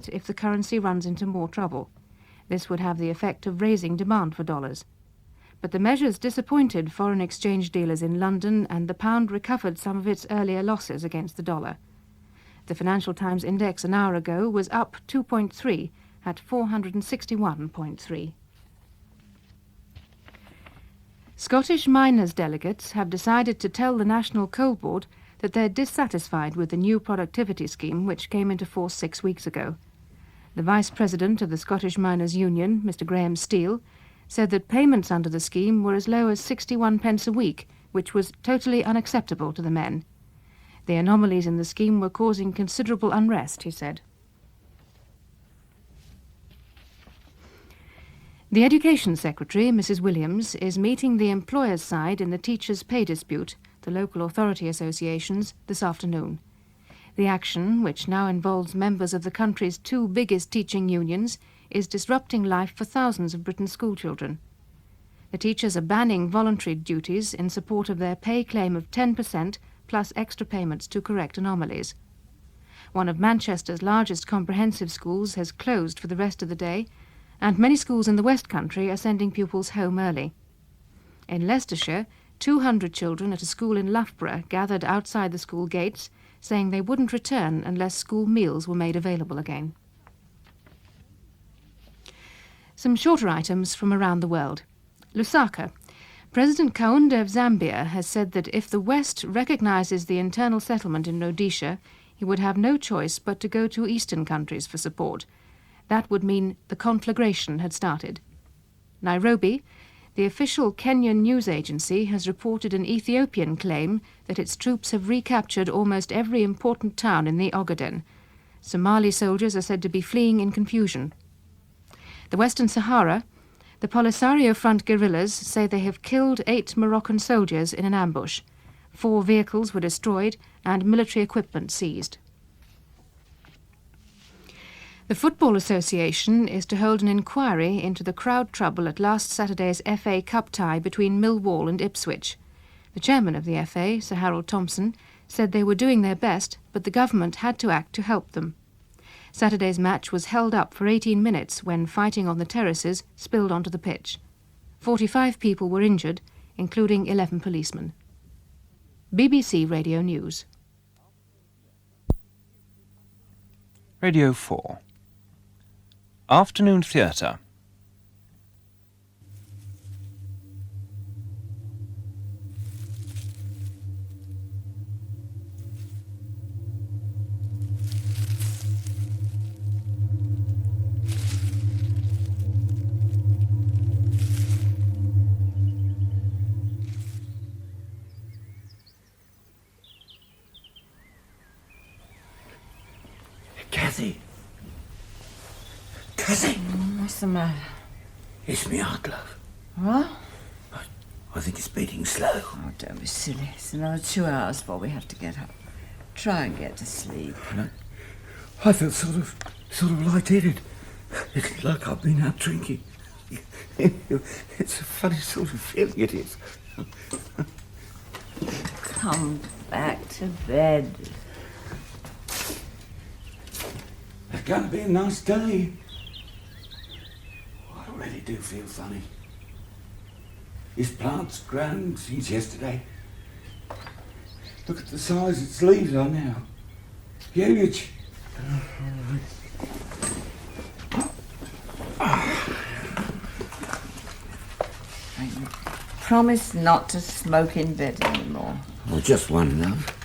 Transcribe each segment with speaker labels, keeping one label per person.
Speaker 1: if the currency runs into more trouble. This would have the effect of raising demand for dollars. But the measures disappointed foreign exchange dealers in London, and the pound recovered some of its earlier losses against the dollar. The Financial Times index an hour ago was up 2.3 at 461.3. Scottish miners' delegates have decided to tell the National Coal Board that they're dissatisfied with the new productivity scheme which came into force 6 weeks ago. The Vice President of the Scottish Miners' Union, Mr Graham Steele, said that payments under the scheme were as low as 61 pence a week, which was totally unacceptable to the men. The anomalies in the scheme were causing considerable unrest, he said. The Education Secretary, Mrs Williams, is meeting the employers' side in the teachers' pay dispute, the local authority associations, this afternoon. The action, which now involves members of the country's two biggest teaching unions, is disrupting life for thousands of Britain's schoolchildren. The teachers are banning voluntary duties in support of their pay claim of 10% plus extra payments to correct anomalies. One of Manchester's largest comprehensive schools has closed for the rest of the day, and many schools in the West Country are sending pupils home early. In Leicestershire, 200 children at a school in Loughborough gathered outside the school gates, saying they wouldn't return unless school meals were made available again. Some shorter items from around the world. Lusaka. President Kaunda of Zambia has said that if the West recognises the internal settlement in Rhodesia, he would have no choice but to go to Eastern countries for support. That would mean the conflagration had started. Nairobi. The official Kenyan news agency has reported an Ethiopian claim that its troops have recaptured almost every important town in the Ogaden. Somali soldiers are said to be fleeing in confusion. The Western Sahara. The Polisario Front guerrillas say they have killed 8 Moroccan soldiers in an ambush. 4 vehicles were destroyed and military equipment seized. The Football Association is to hold an inquiry into the crowd trouble at last Saturday's FA Cup tie between Milwall and Ipswich. The chairman of the FA, Sir Harold Thompson, said they were doing their best, but the government had to act to help them. Saturday's match was held up for 18 minutes when fighting on the terraces spilled onto the pitch. 45 people were injured, including 11 policemen. BBC Radio News.
Speaker 2: Radio 4. Afternoon Theatre.
Speaker 3: Cathy!
Speaker 4: What's the matter?
Speaker 3: It's me heart, love.
Speaker 4: What?
Speaker 3: I think it's beating slow.
Speaker 4: Oh, don't be silly. It's another 2 hours before we have to get up. Try and get to sleep.
Speaker 3: And I feel sort of light-headed. It's like I've been out drinking. It's a funny sort of feeling, it is.
Speaker 4: Come back to bed.
Speaker 3: It's going to be a nice day. I really do feel funny. This plant's grown since yesterday. Look at the size its leaves are now. Huge.
Speaker 4: You promise not to smoke in bed anymore.
Speaker 3: Well, just one, love.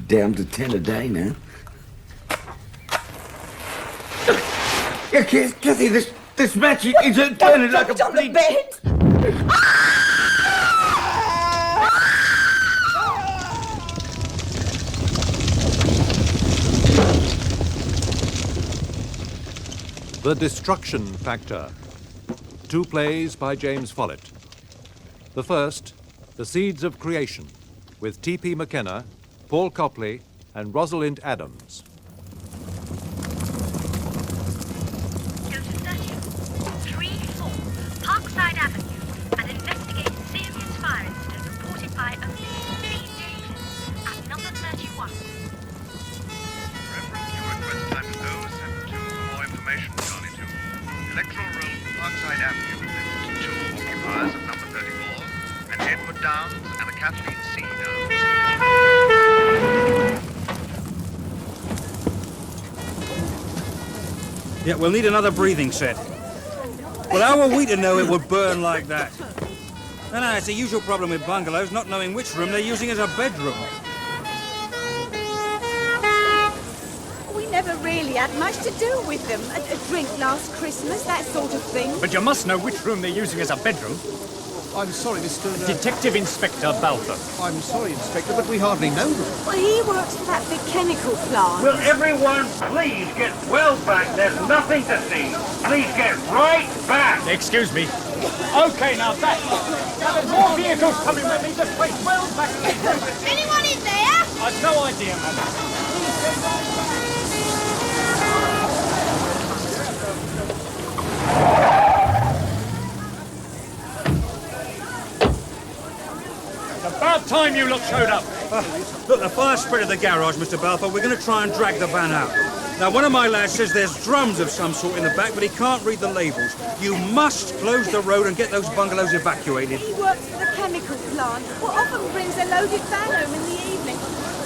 Speaker 3: Down to 10 a day now. Yeah, Cathy, this magic is turning like a
Speaker 4: on the bed!
Speaker 5: The Destruction Factor. 2 plays by James Follett. The first, The Seeds of Creation, with T.P. McKenna, Paul Copley, and Rosalind Adams.
Speaker 6: Go to 34 Parkside Avenue and investigate serious fire incident reported by a Mrs. B. Davis at number 31.
Speaker 7: Reference to request times 074
Speaker 3: Yeah, we'll need another breathing set. Well, how are we to know it would burn like that? No, it's the usual problem with bungalows, not knowing which room they're using as a bedroom.
Speaker 7: We never really had much to do with them. A drink last Christmas, that sort of thing.
Speaker 8: But you must know which room they're using as a bedroom.
Speaker 9: I'm sorry, Mr.
Speaker 8: Detective Inspector Balfour.
Speaker 9: I'm sorry, Inspector, but we hardly know them.
Speaker 7: Well, he works for that big chemical plant.
Speaker 10: Will everyone please get well back? There's nothing to see. Please get right back.
Speaker 8: Excuse me. Okay, now back. Now there's more vehicles coming with me. Just wait well back.
Speaker 7: Anyone in there?
Speaker 8: I've no idea, madam. About time you lot showed up.
Speaker 3: Look, the fire spread of the garage, Mr. Balfour. We're going to try and drag the van out. Now, one of my lads says there's drums of some sort in the back, but he can't read the labels. You must close the road and get those bungalows evacuated.
Speaker 7: He works for the chemical plant. Well, often brings a loaded van home in the evening.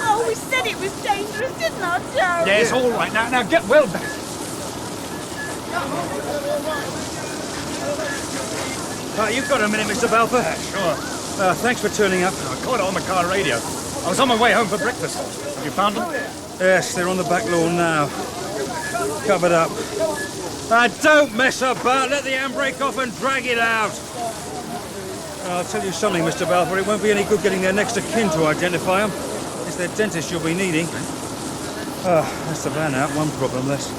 Speaker 7: Oh, we said it was dangerous, didn't I, Joe?
Speaker 8: Yes, all right. Now get well back.
Speaker 3: You've got a minute, Mr. Balfour?
Speaker 8: Sure.
Speaker 3: Thanks for turning up.
Speaker 8: I caught it on the car radio. I was on my way home for breakfast. Have you found them?
Speaker 3: Yes, they're on the back lawn now. Covered up. Don't mess about. Let the handbrake off and drag it out. I'll tell you something, Mr. Balfour. It won't be any good getting their next of kin to identify them. It's their dentist you'll be needing. That's the van out. One problem less.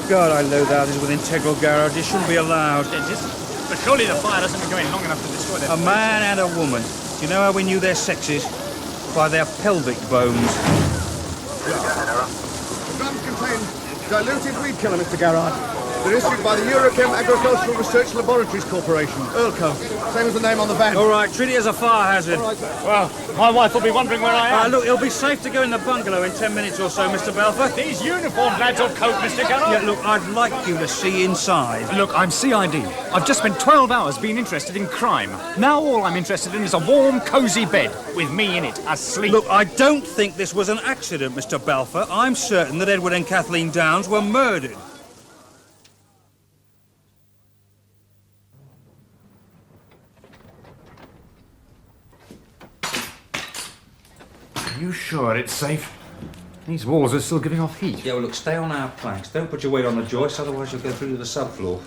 Speaker 3: God, I loathe houses with integral garages. Shouldn't be allowed.
Speaker 8: Dentist? But surely the fire hasn't been going long enough to destroy them.
Speaker 3: A man and a woman. Do you know how we knew their sexes? By their pelvic bones.
Speaker 9: The drums contain diluted weed killer, Mr. Garrard. They're issued by the Eurochem Agricultural Research Laboratories Corporation, ERLCO. Same as the name on the van.
Speaker 3: All right, treat it as a fire hazard.
Speaker 9: All right, sir.
Speaker 8: Well, my wife will be wondering where I am.
Speaker 3: Look, it'll be safe to go in the bungalow in 10 minutes or so, Mr. Balfour.
Speaker 8: These uniformed lads will cope, Mr. Garrard.
Speaker 3: Yeah, look, I'd like you to see inside.
Speaker 8: Look, I'm CID. I've just spent 12 hours being interested in crime. Now all I'm interested in is a warm, cosy bed with me in it, asleep.
Speaker 3: Look, I don't think this was an accident, Mr. Balfour. I'm certain that Edward and Kathleen Downs were murdered.
Speaker 11: Are you sure it's safe? These walls are still giving off heat.
Speaker 3: Yeah, well, look, stay on our planks. Don't put your weight on the joists, otherwise you'll go through to the subfloor.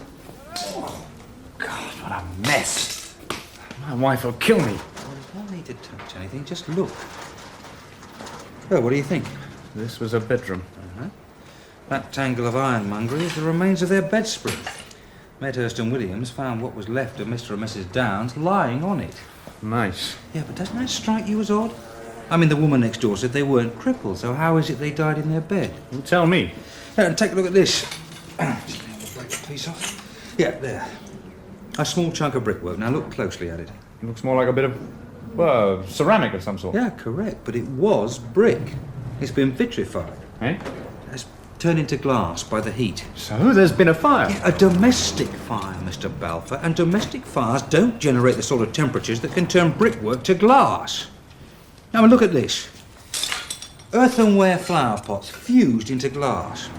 Speaker 11: Oh, God, what a mess. My wife will kill me.
Speaker 3: Well, there's no need to touch anything, just look. Oh, what do you think?
Speaker 11: This was a bedroom.
Speaker 3: That tangle of ironmongery is the remains of their bedspread. Medhurst and Williams found what was left of Mr. and Mrs. Downs lying on it.
Speaker 11: Nice.
Speaker 3: Yeah, but doesn't that strike you as odd? I mean, the woman next door said they weren't crippled, so how is it they died in their bed?
Speaker 11: You tell me.
Speaker 3: And take a look at this. Just break the piece off. Yeah, there. A small chunk of brickwork. Now look closely at it.
Speaker 11: It looks more like a bit of, well, ceramic of some sort.
Speaker 3: Yeah, correct, but it was brick. It's been vitrified.
Speaker 11: Eh?
Speaker 3: It's turned into glass by the heat.
Speaker 11: So there's been a fire?
Speaker 3: Yeah, a domestic fire, Mr. Balfour, and domestic fires don't generate the sort of temperatures that can turn brickwork to glass. Now, look at this. Earthenware flower pots fused into glass.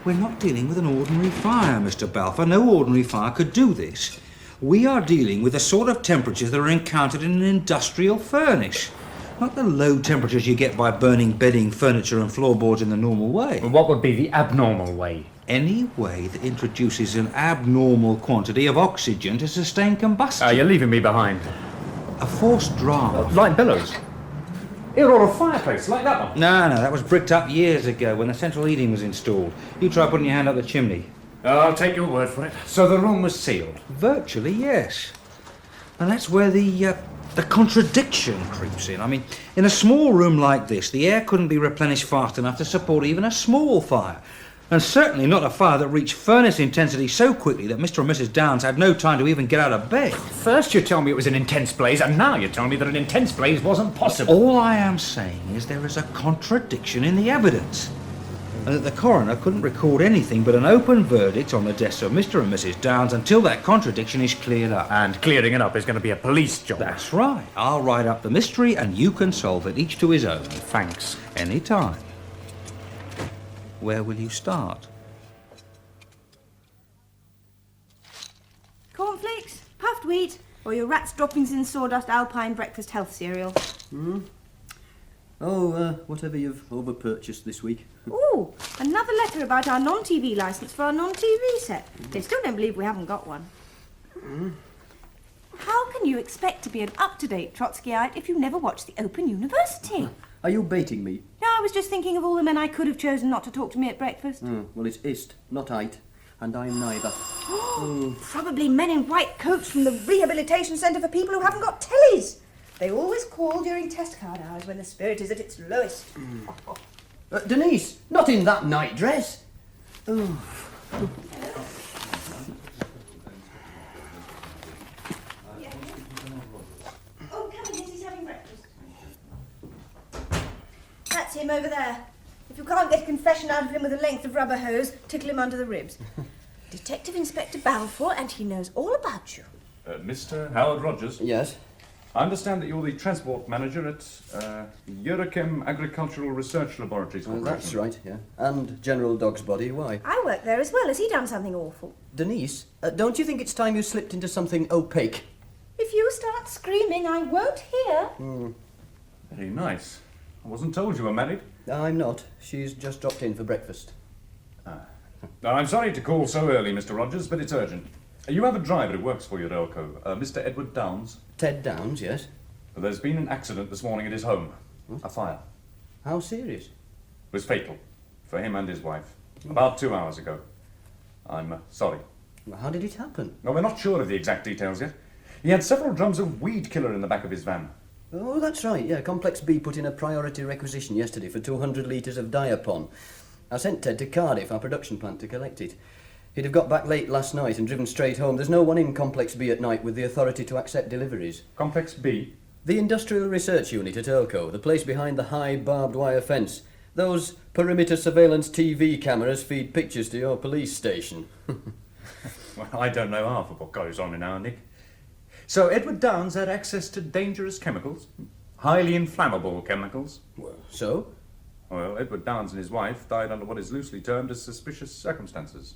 Speaker 3: We're not dealing with an ordinary fire, Mr. Balfour. No ordinary fire could do this. We are dealing with the sort of temperatures that are encountered in an industrial furnace. Not the low temperatures you get by burning bedding, furniture and floorboards in the normal way.
Speaker 11: What would be the abnormal way?
Speaker 3: Any way that introduces an abnormal quantity of oxygen to sustain combustion.
Speaker 11: You're leaving me behind.
Speaker 3: A forced draft.
Speaker 11: Like bellows? Here, or a fireplace, like that one?
Speaker 3: No, that was bricked up years ago when the central heating was installed. You try putting your hand up the chimney.
Speaker 11: I'll take your word for it. So the room was sealed?
Speaker 3: Virtually, yes. And that's where the contradiction creeps in. I mean, in a small room like this, the air couldn't be replenished fast enough to support even a small fire. And certainly not a fire that reached furnace intensity so quickly that Mr. and Mrs. Downs had no time to even get out of bed.
Speaker 11: First you tell me it was an intense blaze, and now you tell me that an intense blaze wasn't possible.
Speaker 3: All I am saying is there is a contradiction in the evidence. And that the coroner couldn't record anything but an open verdict on the deaths of Mr. and Mrs. Downs until that contradiction is cleared up.
Speaker 11: And clearing it up is going to be a police job.
Speaker 3: That's right. I'll write up the mystery and you can solve it, each to his own.
Speaker 11: Thanks.
Speaker 3: Any time. Where will you start?
Speaker 12: wheat or your rat's droppings in sawdust Alpine breakfast health cereal?
Speaker 13: Whatever you've over-purchased this week.
Speaker 12: Ooh, another letter about our non-TV licence for our non-TV set. They still don't believe we haven't got one. How can you expect to be an up-to-date Trotskyite if you never watched the Open University?
Speaker 13: Are you baiting me?
Speaker 12: No, I was just thinking of all the men I could have chosen not to talk to me at breakfast.
Speaker 13: Well, it's ist, not ite, and I'm neither.
Speaker 12: Probably men in white coats from the Rehabilitation Centre for People Who Haven't Got Tellies. They always call during test card hours when the spirit is at its lowest.
Speaker 13: Denise, not in that night dress.
Speaker 12: Oh, come in, he's having breakfast. That's him over there. If you can't get a confession out of him with a length of rubber hose, tickle him under the ribs. Detective Inspector Balfour, and he knows all about you.
Speaker 14: Mr. Howard Rogers?
Speaker 13: Yes?
Speaker 14: I understand that you're the transport manager at Eurochem Agricultural Research Laboratories Corporation.
Speaker 13: That's right, yeah. And General Dog's Body, why?
Speaker 12: I work there as well. Has he done something awful?
Speaker 13: Denise, don't you think it's time you slipped into something opaque?
Speaker 12: If you start screaming, I won't hear.
Speaker 14: Very nice. I wasn't told you were married.
Speaker 13: I'm not. She's just dropped in for breakfast.
Speaker 14: Now, I'm sorry to call so early, Mr. Rogers, but it's urgent. You have a driver who works for you at Elco, Mr. Edward Downs.
Speaker 13: Ted Downs, yes.
Speaker 14: There's been an accident this morning at his home. A fire.
Speaker 13: How serious?
Speaker 14: It was fatal for him and his wife. About 2 hours ago. I'm sorry.
Speaker 13: Well, how did it happen?
Speaker 14: No, we're not sure of the exact details yet. He had several drums of weed killer in the back of his van.
Speaker 13: Oh, that's right, yeah. Complex B put in a priority requisition yesterday for 200 litres of diapon. I sent Ted to Cardiff, our production plant, to collect it. He'd have got back late last night and driven straight home. There's no one in Complex B at night with the authority to accept deliveries.
Speaker 14: Complex B?
Speaker 13: The Industrial Research Unit at Elco, the place behind the high barbed wire fence. Those perimeter surveillance TV cameras feed pictures to your police station.
Speaker 14: Well, I don't know half of what goes on in our Nick. So Edward Downs had access to dangerous chemicals? Highly inflammable chemicals?
Speaker 13: Well, so?
Speaker 14: Well, Edward Downs and his wife died under what is loosely termed as suspicious circumstances.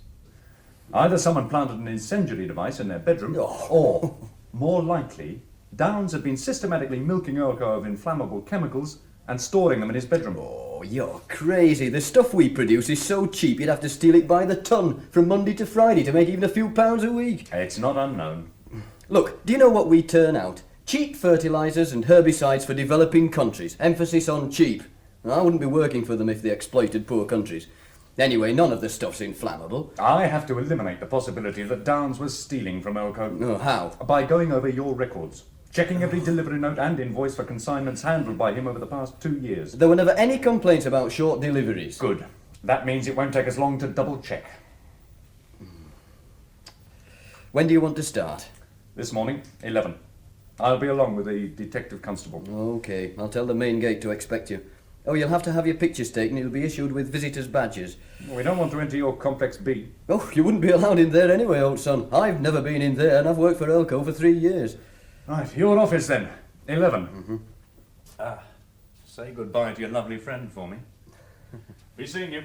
Speaker 14: Either someone planted an incendiary device in their bedroom, or, more likely, Downs had been systematically milking Elco of inflammable chemicals and storing them in his bedroom.
Speaker 13: Oh, you're crazy. The stuff we produce is so cheap you'd have to steal it by the ton from Monday to Friday to make even a few pounds a week.
Speaker 14: It's not unknown.
Speaker 13: Look, do you know what we turn out? Cheap fertilisers and herbicides for developing countries. Emphasis on cheap. I wouldn't be working for them if they exploited poor countries. Anyway, none of the stuff's inflammable.
Speaker 14: I have to eliminate the possibility that Downs was stealing from Elco.
Speaker 13: Oh, how?
Speaker 14: By going over your records. Checking every delivery note and invoice for consignments handled by him over the past 2 years.
Speaker 13: There were never any complaints about short deliveries.
Speaker 14: Good. That means it won't take us long to double check.
Speaker 13: When do you want to start?
Speaker 14: This morning, 11. I'll be along with the detective constable.
Speaker 13: OK, I'll tell the main gate to expect you. Oh, you'll have to have your pictures taken. It'll be issued with visitors' badges.
Speaker 14: We don't want to enter your Complex B.
Speaker 13: Oh, you wouldn't be allowed in there anyway, old son. I've never been in there, and I've worked for Elco for 3 years.
Speaker 14: Right, your office then. 11. Say goodbye to your lovely friend for me. Be seeing you.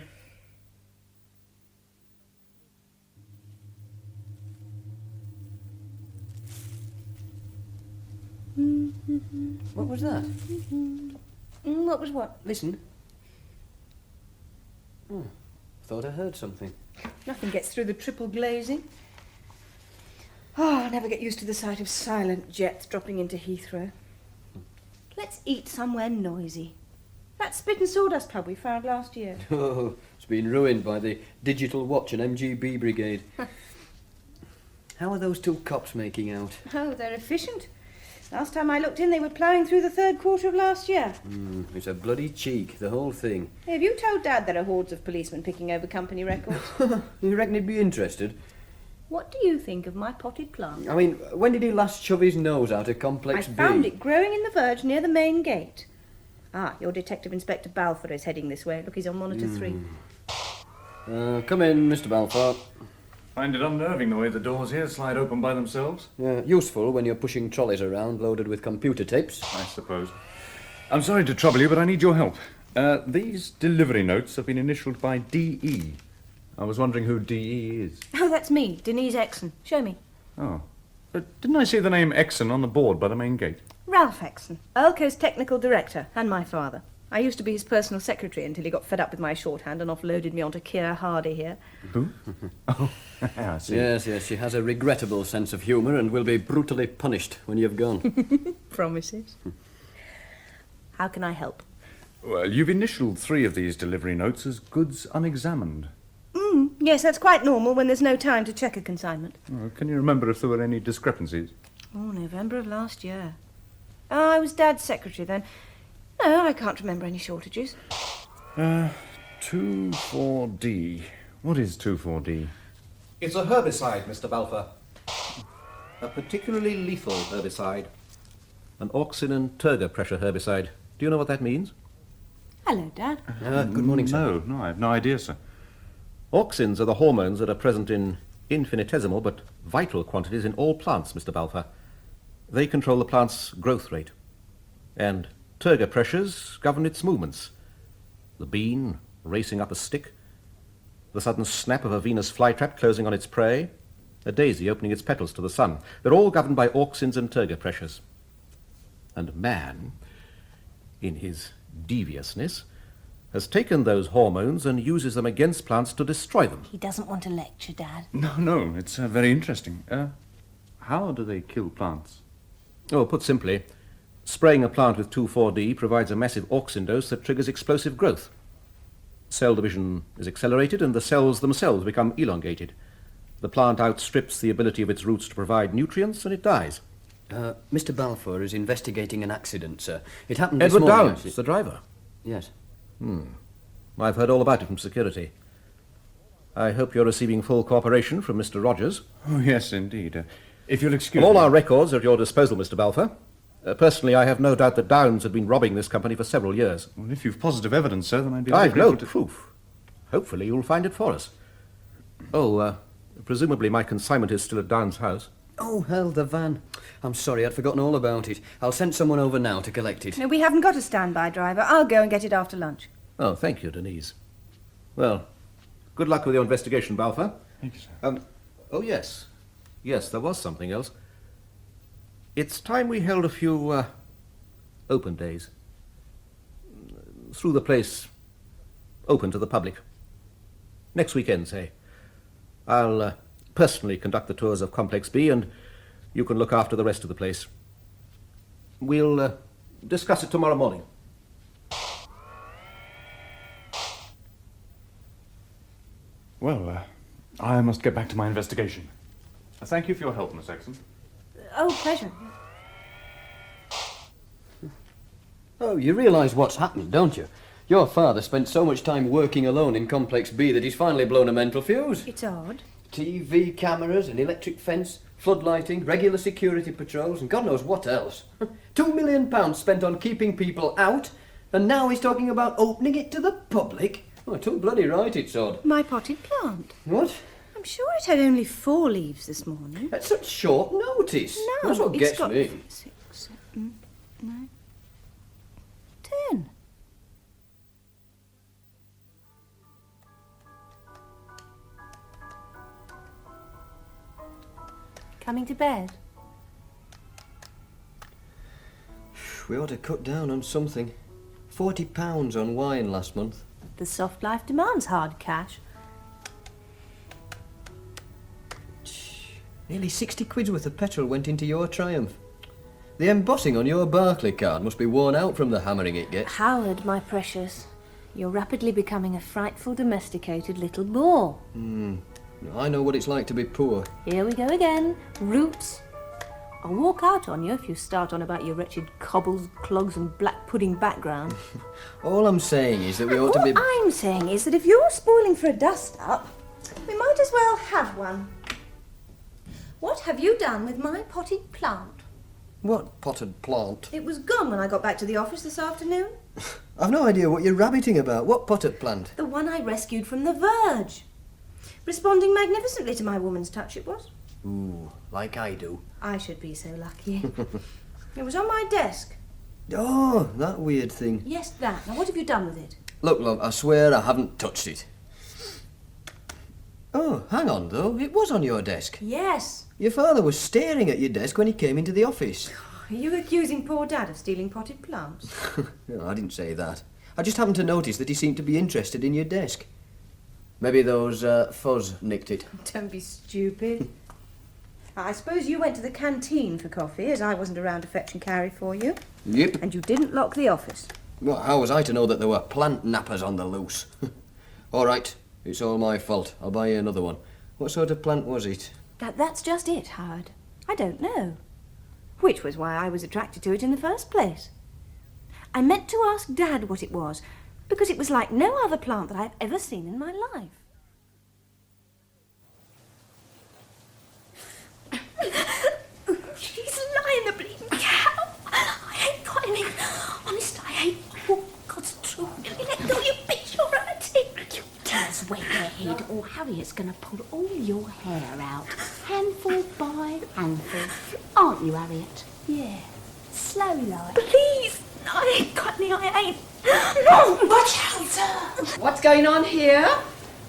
Speaker 13: What was that?
Speaker 12: What was what?
Speaker 13: Listen. Oh, thought I heard something.
Speaker 12: Nothing gets through the triple glazing. Oh, I'll never get used to the sight of silent jets dropping into Heathrow. Let's eat somewhere noisy. That spit and sawdust pub we found last year.
Speaker 13: Oh, it's been ruined by the Digital Watch and MGB Brigade. How are those two cops making out?
Speaker 12: Oh, they're efficient. Last time I looked in, they were ploughing through the third quarter of last year.
Speaker 13: It's a bloody cheek, the whole thing.
Speaker 12: Hey, have you told Dad there are hordes of policemen picking over company records?
Speaker 13: You reckon he'd be interested?
Speaker 12: What do you think of my potted plant?
Speaker 13: I mean, when did he last shove his nose out of Complex B?
Speaker 12: I found it growing in the verge near the main gate. Ah, your Detective Inspector Balfour is heading this way. Look, he's on monitor 3.
Speaker 13: Come in, Mr. Balfour.
Speaker 14: Find it unnerving the way the doors here slide open by themselves.
Speaker 13: Useful when you're pushing trolleys around loaded with computer tapes.
Speaker 14: I suppose. I'm sorry to trouble you, but I need your help. These delivery notes have been initialed by D.E. I was wondering who D.E. is.
Speaker 12: Oh, that's me, Denise Exon. Show me.
Speaker 14: Oh. Didn't I see the name Exon on the board by the main gate?
Speaker 12: Ralph Exon, Earlco's technical director, and my father. I used to be his personal secretary until he got fed up with my shorthand and offloaded me onto Keir Hardy here.
Speaker 14: Who? Oh, I see.
Speaker 13: Yes, she has a regrettable sense of humour and will be brutally punished when you've gone.
Speaker 12: Promises. How can I help?
Speaker 14: Well, you've initialed 3 of these delivery notes as goods unexamined.
Speaker 12: Yes, that's quite normal when there's no time to check a consignment.
Speaker 14: Oh, can you remember if there were any discrepancies?
Speaker 12: Oh, November of last year. Oh, I was Dad's secretary then. No, I can't remember any shortages.
Speaker 14: 2,4-D. What is 2,4-D?
Speaker 15: It's a herbicide, Mr. Balfour. A particularly lethal herbicide. An auxin and turgor pressure herbicide. Do you know what that means?
Speaker 12: Hello, Dad.
Speaker 13: Good morning, sir.
Speaker 14: No, I have no idea, sir.
Speaker 15: Auxins are the hormones that are present in infinitesimal but vital quantities in all plants, Mr. Balfour. They control the plant's growth rate. And turgor pressures govern its movements. The bean racing up a stick, the sudden snap of a Venus flytrap closing on its prey, a daisy opening its petals to the sun. They're all governed by auxins and turgor pressures. And man, in his deviousness, has taken those hormones and uses them against plants to destroy them.
Speaker 12: He doesn't want to lecture, Dad.
Speaker 14: No, it's very interesting. How do they kill plants?
Speaker 15: Oh, put simply, spraying a plant with 2,4-D provides a massive auxin dose that triggers explosive growth. Cell division is accelerated and the cells themselves become elongated. The plant outstrips the ability of its roots to provide nutrients and it dies.
Speaker 13: Mr. Balfour is investigating an accident, sir. It happened
Speaker 15: Edward
Speaker 13: this morning.
Speaker 15: Downs, the driver?
Speaker 13: Yes.
Speaker 15: I've heard all about it from security. I hope you're receiving full cooperation from Mr. Rogers.
Speaker 14: Oh, yes, indeed. If you'll excuse
Speaker 15: All
Speaker 14: me.
Speaker 15: our records are at your disposal, Mr. Balfour. Personally, I have no doubt that Downs had been robbing this company for several years.
Speaker 14: Well, if you've positive evidence, sir, then I'd be...
Speaker 15: I've no proof. Hopefully you'll find it for us. Oh, presumably my consignment is still at Downs' house.
Speaker 13: Oh, hell, the van. I'm sorry, I'd forgotten all about it. I'll send someone over now to collect it.
Speaker 12: No, we haven't got a standby driver. I'll go and get it after lunch.
Speaker 15: Oh, thank you, Denise. Well, good luck with your investigation, Balfour.
Speaker 14: Thank you, sir.
Speaker 15: Oh, yes. Yes, there was something else. It's time we held a few, open days. Through the place, open to the public. Next weekend, say. I'll, personally conduct the tours of Complex B, and you can look after the rest of the place. We'll, discuss it tomorrow morning.
Speaker 14: Well, I must get back to my investigation. Thank you for your help, Miss Exon.
Speaker 12: Oh, pleasure.
Speaker 13: Oh, you realise what's happened, don't you? Your father spent so much time working alone in Complex B that he's finally blown a mental fuse.
Speaker 12: It's odd.
Speaker 13: TV cameras, an electric fence, floodlighting, regular security patrols, and God knows what else. £2 million spent on keeping people out, and now he's talking about opening it to the public? Oh, too bloody right it's odd.
Speaker 12: My potted plant.
Speaker 13: What?
Speaker 12: I'm sure it had only 4 leaves this morning.
Speaker 13: At such short notice.
Speaker 12: No,
Speaker 13: That's what
Speaker 12: it's
Speaker 13: gets
Speaker 12: got
Speaker 13: me.
Speaker 12: 6, 7, 9, 10. Coming to bed?
Speaker 13: We ought to cut down on something. £40 on wine last month.
Speaker 12: The soft life demands hard cash.
Speaker 13: Nearly 60 quid's worth of petrol went into your Triumph. The embossing on your Barclay card must be worn out from the hammering it gets.
Speaker 12: Howard, my precious, you're rapidly becoming a frightful domesticated little boar.
Speaker 13: I know what it's like to be poor.
Speaker 12: Here we go again. Roots. I'll walk out on you if you start on about your wretched cobbles, clogs and black pudding background.
Speaker 13: All I'm saying is that we ought to be...
Speaker 12: All I'm saying is that if you're spoiling for a dust-up, we might as well have one. What have you done with my potted plant?
Speaker 13: What potted plant?
Speaker 12: It was gone when I got back to the office this afternoon.
Speaker 13: I've no idea what you're rabbiting about. What potted plant?
Speaker 12: The one I rescued from the verge. Responding magnificently to my woman's touch, it was.
Speaker 13: Ooh, like I do.
Speaker 12: I should be so lucky. It was on my desk.
Speaker 13: Oh, that weird thing.
Speaker 12: Yes, that. Now, what have you done with it?
Speaker 13: Look, love, I swear I haven't touched it. Oh, hang on, though. It was on your desk.
Speaker 12: Yes.
Speaker 13: Your father was staring at your desk when he came into the office.
Speaker 12: Are you accusing poor Dad of stealing potted plants?
Speaker 13: No, I didn't say that. I just happened to notice that he seemed to be interested in your desk. Maybe those fuzz nicked it.
Speaker 12: Don't be stupid. I suppose you went to the canteen for coffee, as I wasn't around to fetch and carry for you.
Speaker 13: Yep.
Speaker 12: And you didn't lock the office.
Speaker 13: Well, how was I to know that there were plant nappers on the loose? All right, it's all my fault. I'll buy you another one. What sort of plant was it?
Speaker 12: That's just it, Howard. I don't know. Which was why I was attracted to it in the first place. I meant to ask Dad what it was, because it was like no other plant that I've ever seen in my life.
Speaker 6: He's lying, the bleeding cow. I ain't got any. Honest, I ain't. Oh, God's true. Let go, you bitch. You're hurting. You tell us where your head, or Harriet's going to pull all your hair out. Handful by handful. Aren't you, Harriet?
Speaker 12: Yeah.
Speaker 6: Slow like. Please. I ain't got any. I ain't. No, watch out.
Speaker 4: What's going on here?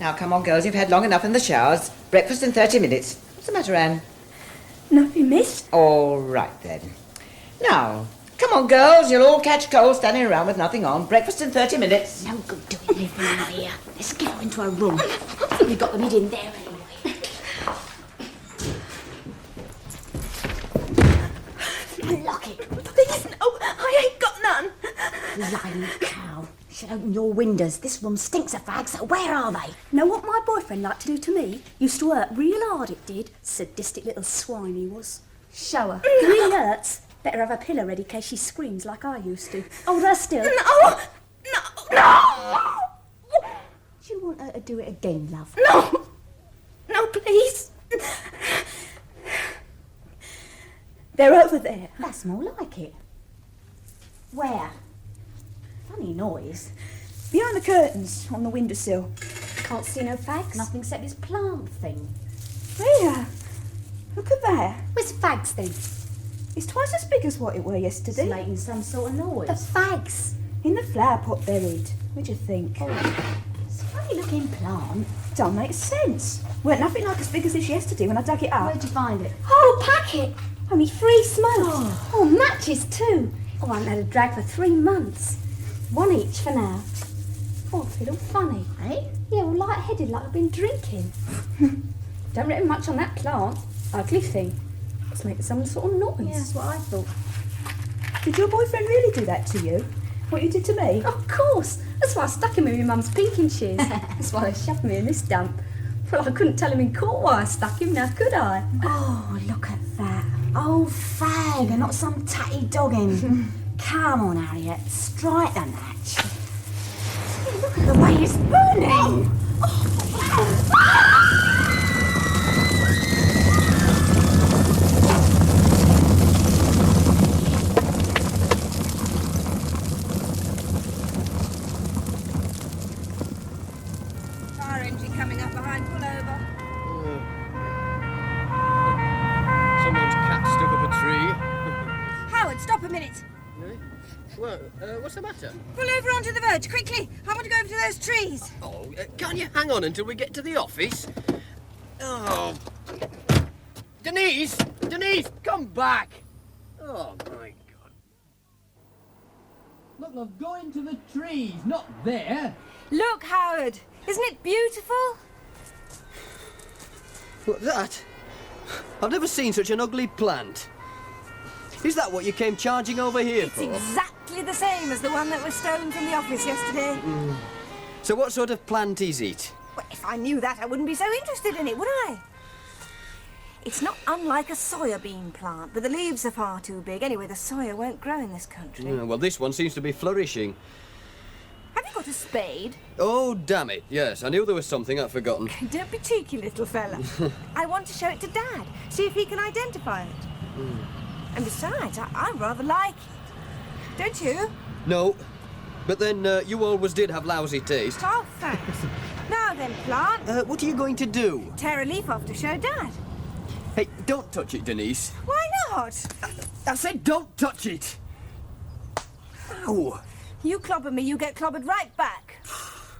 Speaker 4: Now, come on, girls. You've had long enough in the showers. Breakfast in 30 minutes. What's the matter, Anne?
Speaker 12: Nothing, miss.
Speaker 4: All right, then. Now, come on, girls. You'll all catch cold standing around with nothing on. Breakfast in 30 minutes.
Speaker 6: No good doing anything out here. Let's get her into her room. I think we've got them hid in there anyway. Lock it.
Speaker 12: Please, no. I ain't got none.
Speaker 6: Lying cow. Should open your windows. This room stinks of fags. So where are they?
Speaker 16: Know what my boyfriend liked to do to me? Used to work real hard, it did. Sadistic little swine he was. Show her. If he hurts, better have a pillow ready in case she screams like I used to. Hold her still.
Speaker 12: No! No!
Speaker 16: Do you want her to do it again, love?
Speaker 12: No! No, please. They're over there.
Speaker 6: That's more like it. Where? Funny noise.
Speaker 12: Behind the curtains on the windowsill.
Speaker 16: Can't see no fags.
Speaker 6: Nothing except this plant thing.
Speaker 12: Where? Look at that.
Speaker 16: Where's fags then?
Speaker 12: It's twice as big as what it were yesterday.
Speaker 6: It's making some sort of noise.
Speaker 16: The fags.
Speaker 12: In the flower pot buried. What'd you think?
Speaker 6: Oh, it's a funny looking plant.
Speaker 12: Don't make sense. Weren't nothing like as big as this yesterday when I dug it up.
Speaker 6: Where'd you find it?
Speaker 16: Whole packet. Only 3 smokes. Oh, matches too. Oh, I haven't had a drag for 3 months. 1 each for now. Oh, I feel all funny.
Speaker 6: Eh?
Speaker 16: Yeah, all light-headed like I've been drinking. Don't reckon much on that plant. Ugly thing. It's making some sort of noise.
Speaker 6: Yeah, that's what I thought.
Speaker 12: Did your boyfriend really do that to you? What you did to me?
Speaker 16: Of course. That's why I stuck him in my mum's pinking shears. That's why they shoved me in this dump. Well, I couldn't tell him in court why I stuck him, now could I?
Speaker 6: Oh, look at that. Old fag and not some tatty dogging. Come on, Harriet. Strike the match. Yeah, look at the way it's burning.
Speaker 12: Fire engine coming up behind. Pull over.
Speaker 13: Someone's cat stuck up a tree.
Speaker 12: Howard, stop a minute.
Speaker 13: Well, what's the matter?
Speaker 12: Pull over onto the verge, quickly. I want to go over to those trees.
Speaker 13: Oh, can't you hang on until we get to the office? Oh. Denise! Denise, come back! Oh, my God. Look, love, go into the trees, not there.
Speaker 12: Look, Howard. Isn't it beautiful?
Speaker 13: What's that? I've never seen such an ugly plant. Is that what you came charging over here
Speaker 12: It's
Speaker 13: for?
Speaker 12: exactly the same as the one that was stolen from the office yesterday.
Speaker 13: So what sort of plant is it?
Speaker 12: Well, if I knew that, I wouldn't be so interested in it, would I? It's not unlike a soya bean plant, but the leaves are far too big. Anyway, the soya won't grow in this country.
Speaker 13: Yeah, well, this one seems to be flourishing.
Speaker 12: Have you got a spade?
Speaker 13: Oh, damn it. Yes, I knew there was something I'd forgotten.
Speaker 12: Don't be cheeky, little fella. I want to show it to Dad, see if he can identify it. And besides, I rather like it. Don't you?
Speaker 13: No, but then you always did have lousy taste.
Speaker 12: Oh, thanks. Now then, plant.
Speaker 13: What are you going to do?
Speaker 12: Tear a leaf off to show Dad.
Speaker 13: Hey, don't touch it, Denise.
Speaker 12: Why not?
Speaker 13: I said don't touch it. Ow.
Speaker 12: You clobber me, you get clobbered right back.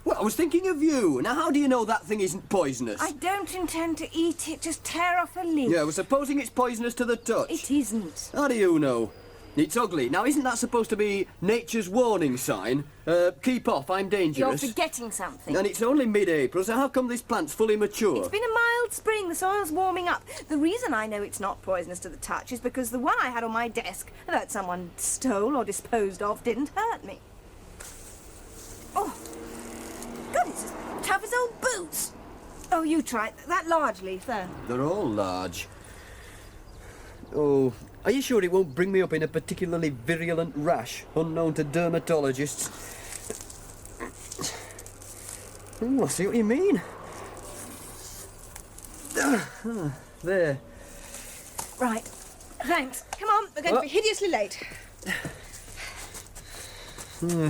Speaker 13: Well, I was thinking of you. Now, how do you know that thing isn't poisonous?
Speaker 12: I don't intend to eat it. Just tear off a leaf.
Speaker 13: Yeah, well, supposing it's poisonous to the touch.
Speaker 12: It isn't.
Speaker 13: How do you know? It's ugly. Now, isn't that supposed to be nature's warning sign? Keep off, I'm dangerous.
Speaker 12: You're forgetting something.
Speaker 13: And it's only mid-April, so how come this plant's fully mature?
Speaker 12: It's been a mild spring. The soil's warming up. The reason I know it's not poisonous to the touch is because the one I had on my desk that someone stole or disposed of didn't hurt me. Oh, God, it's as tough as old boots. Oh, you try it. That large leaf there.
Speaker 13: They're all large. Oh, are you sure it won't bring me up in a particularly virulent rash, unknown to dermatologists? Oh, I see what you mean. There.
Speaker 12: Right. Thanks. Come on, we're going to be hideously late.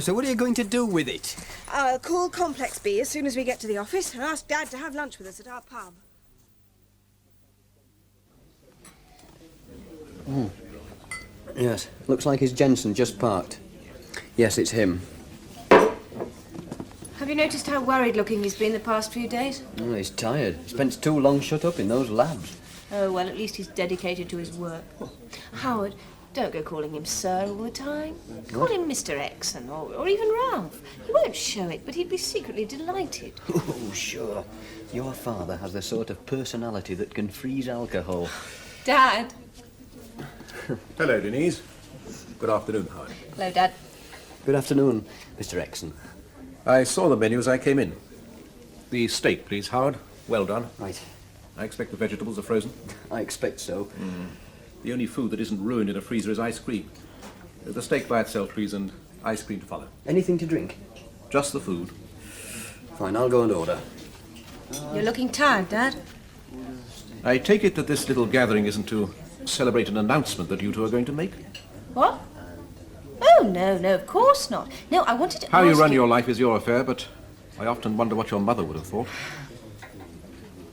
Speaker 13: So what are you going to do with it?
Speaker 12: I'll call Complex B as soon as we get to the office and ask Dad to have lunch with us at our pub.
Speaker 13: Yes, looks like it's Jensen just parked. Yes, it's him.
Speaker 1: Have you noticed how worried looking he's been the past few days?
Speaker 13: Oh, he's tired. He spent too long shut up in those labs.
Speaker 1: Oh, well, at least he's dedicated to his work. Howard, don't go calling him Sir all the time. Call him Mr. Exon or even Ralph. He won't show it, but he'd be secretly delighted.
Speaker 13: Oh, sure. Your father has the sort of personality that can freeze alcohol.
Speaker 1: Dad.
Speaker 14: Hello, Denise. Good afternoon, Howard.
Speaker 1: Hello, Dad.
Speaker 13: Good afternoon, Mr. Exon.
Speaker 14: I saw the menu as I came in. The steak, please, Howard. Well done.
Speaker 13: Right.
Speaker 14: I expect the vegetables are frozen.
Speaker 13: I expect so.
Speaker 14: The only food that isn't ruined in a freezer is ice cream. The steak by itself, please, and ice cream to follow.
Speaker 13: Anything to drink?
Speaker 14: Just the food.
Speaker 13: Fine, I'll go and order.
Speaker 1: You're looking tired, Dad.
Speaker 14: I take it that this little gathering isn't to celebrate an announcement that you two are going to make?
Speaker 1: What? Oh, no, of course not. No, I wanted to
Speaker 14: How
Speaker 1: ask
Speaker 14: you run your life is your affair, but I often wonder what your mother would have thought.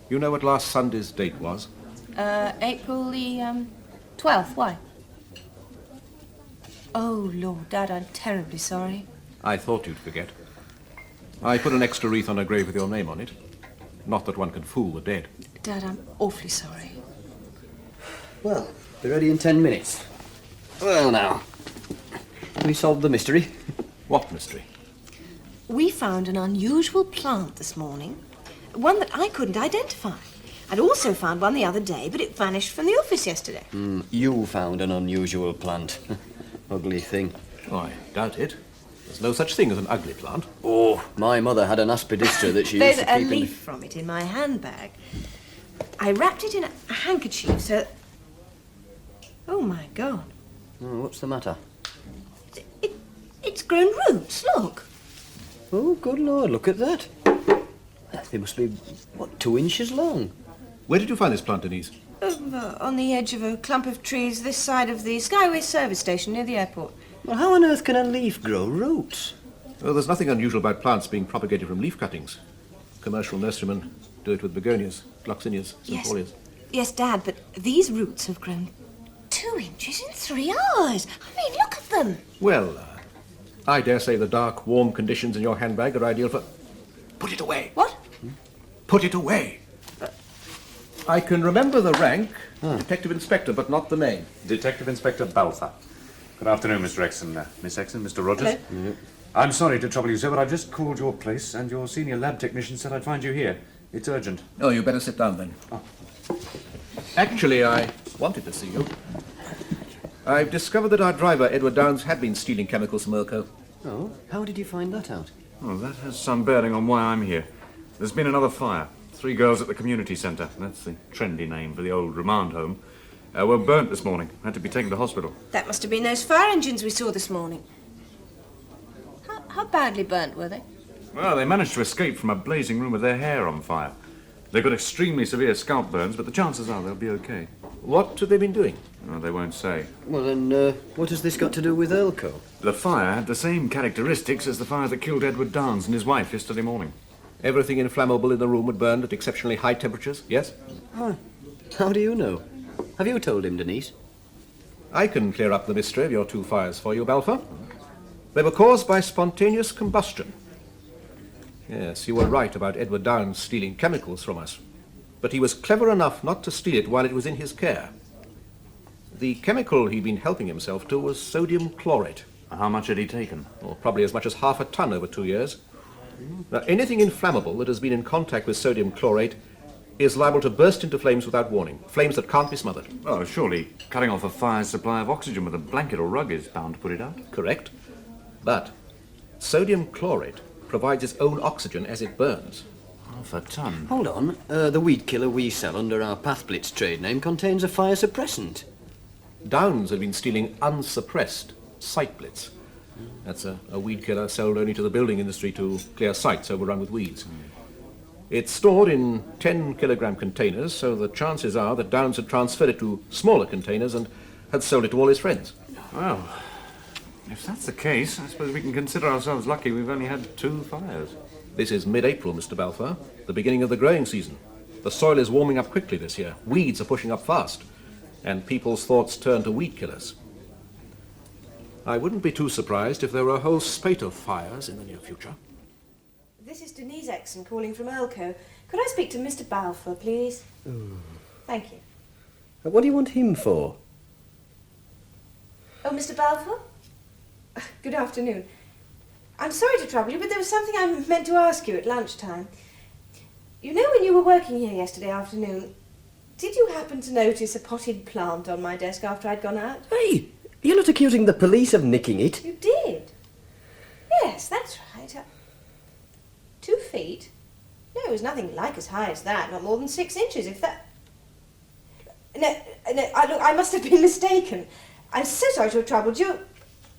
Speaker 14: You know what last Sunday's date was?
Speaker 1: April the 12th. Why? Oh, Lord, Dad, I'm terribly sorry.
Speaker 14: I thought you'd forget. I put an extra wreath on her grave with your name on it. Not that one can fool the dead.
Speaker 1: Dad, I'm awfully sorry.
Speaker 13: Well, be ready in 10 minutes. Well, now, we solved the mystery.
Speaker 14: What mystery?
Speaker 1: We found an unusual plant this morning. One that I couldn't identify. I'd also found one the other day, but it vanished from the office yesterday.
Speaker 13: You found an unusual plant. Ugly thing.
Speaker 14: Oh, I doubt it. There's no such thing as an ugly plant.
Speaker 13: Oh, my mother had an aspidistra that she
Speaker 1: There's
Speaker 13: used to
Speaker 1: a
Speaker 13: keep
Speaker 1: leaf from it in my handbag. I wrapped it in a handkerchief so... Oh, my God.
Speaker 13: Oh, what's the matter?
Speaker 1: It's grown roots, look.
Speaker 13: Oh, good Lord, look at that. They must be, 2 inches long?
Speaker 14: Where did you find this plant, Denise?
Speaker 1: On the edge of a clump of trees this side of the Skyway service station near the airport.
Speaker 13: Well, how on earth can a leaf grow roots?
Speaker 14: Well, there's nothing unusual about plants being propagated from leaf cuttings. Commercial nurserymen do it with begonias, gloxinias, cymphorias.
Speaker 1: Yes, Dad, but these roots have grown 2 inches in 3 hours. I mean, look at them.
Speaker 14: Well, I dare say the dark, warm conditions in your handbag are ideal for... Put it away.
Speaker 1: What?
Speaker 14: Put it away. I can remember the rank, Detective Inspector, but not the name.
Speaker 5: Detective Inspector Balfour. Good afternoon, Mr. Exon. Miss Exon, Mr. Rogers.
Speaker 1: Hello.
Speaker 5: I'm sorry to trouble you, sir, but I've just called your place and your senior lab technician said I'd find you here. It's urgent.
Speaker 14: Oh, you better sit down then. Actually, I wanted to see you. I've discovered that our driver, Edward Downs, had been stealing chemicals from Elko.
Speaker 13: Oh, how did you find that out?
Speaker 5: Oh, that has some bearing on why I'm here. There's been another fire. 3 girls at the community centre, that's the trendy name for the old remand home, were burnt this morning. Had to be taken to hospital.
Speaker 1: That must have been those fire engines we saw this morning. How badly burnt were they?
Speaker 5: Well, they managed to escape from a blazing room with their hair on fire. They've got extremely severe scalp burns, but the chances are they'll be okay.
Speaker 14: What have they been doing?
Speaker 5: Oh, they won't say.
Speaker 13: Well, then, what has this got to do with Elko?
Speaker 5: The fire had the same characteristics as the fire that killed Edward Downs and his wife yesterday morning.
Speaker 14: Everything inflammable in the room had burned at exceptionally high temperatures, yes?
Speaker 13: How do you know? Have you told him, Denise?
Speaker 14: I can clear up the mystery of your 2 fires for you, Balfour. They were caused by spontaneous combustion.
Speaker 15: Yes, you were right about Edward Downes stealing chemicals from us. But he was clever enough not to steal it while it was in his care. The chemical he'd been helping himself to was sodium chlorate.
Speaker 11: How much had he taken?
Speaker 15: Well, probably as much as half a ton over 2 years. Now, anything inflammable that has been in contact with sodium chlorate is liable to burst into flames without warning. Flames that can't be smothered.
Speaker 11: Oh, surely cutting off a fire's supply of oxygen with a blanket or rug is bound to put it out.
Speaker 15: Correct. But sodium chlorate provides its own oxygen as it burns.
Speaker 11: Half a ton.
Speaker 13: Hold on. The weed killer we sell under our Pathblitz trade name contains a fire suppressant.
Speaker 15: Downes had been stealing unsuppressed site blitz. That's a weed killer sold only to the building industry to clear sites overrun with weeds. It's stored in 10-kilogram containers, so the chances are that Downes had transferred it to smaller containers and had sold it to all his friends.
Speaker 11: Well, if that's the case, I suppose we can consider ourselves lucky we've only had 2 fires.
Speaker 15: This is mid-April, Mr. Balfour, the beginning of the growing season. The soil is warming up quickly this year. Weeds are pushing up fast, and people's thoughts turn to weed killers. I wouldn't be too surprised if there were a whole spate of fires in the near future.
Speaker 12: This is Denise Exon calling from Elco. Could I speak to Mr. Balfour, please? Thank you.
Speaker 13: What do you want him for?
Speaker 12: Oh, Mr. Balfour? Good afternoon. I'm sorry to trouble you, but there was something I meant to ask you at lunchtime. You know, when you were working here yesterday afternoon, did you happen to notice a potted plant on my desk after I'd gone out?
Speaker 13: Hey, you're not accusing the police of nicking it.
Speaker 12: You did? Yes, that's right. 2 feet? No, it was nothing like as high as that, not more than 6 inches, if that... No, I must have been mistaken. I'm so sorry to have troubled you.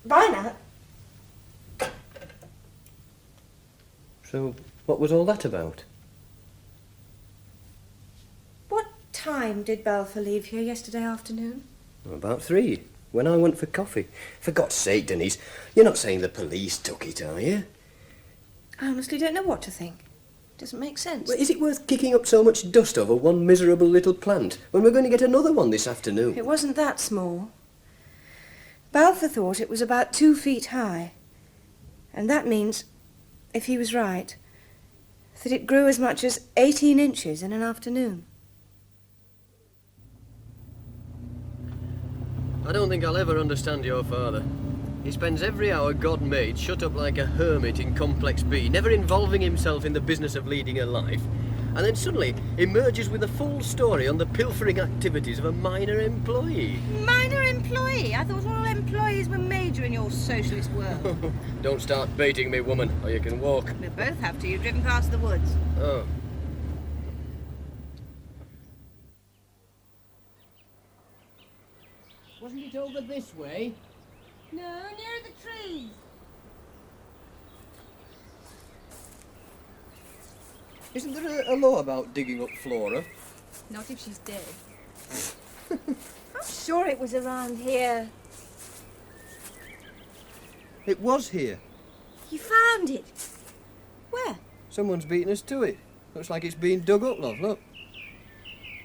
Speaker 12: Bye now.
Speaker 13: So, what was all that about?
Speaker 12: What time did Balfour leave here yesterday afternoon?
Speaker 13: About 3, when I went for coffee. For God's sake, Denise, you're not saying the police took it, are you?
Speaker 12: I honestly don't know what to think. Doesn't make sense.
Speaker 13: Well, is it worth kicking up so much dust over one miserable little plant when we're going to get another one this afternoon?
Speaker 12: It wasn't that small. Balfour thought it was about 2 feet high. And that means, if he was right, that it grew as much as 18 inches in an afternoon.
Speaker 13: I don't think I'll ever understand your father. He spends every hour God made shut up like a hermit in Complex B, never involving himself in the business of leading a life, and then suddenly emerges with a full story on the pilfering activities of a minor employee.
Speaker 7: Minor employee? I thought all employees were major in your socialist world.
Speaker 13: Don't start baiting me, woman, or you can walk.
Speaker 7: We both have to. You've driven past the woods.
Speaker 13: Oh.
Speaker 17: Wasn't it over this way?
Speaker 7: No, near the trees.
Speaker 13: Isn't there a law about digging up Flora?
Speaker 7: Not if she's dead.
Speaker 12: I'm sure it was around here.
Speaker 13: It was here.
Speaker 12: You found it? Where?
Speaker 13: Someone's beaten us to it. Looks like it's been dug up, love, look.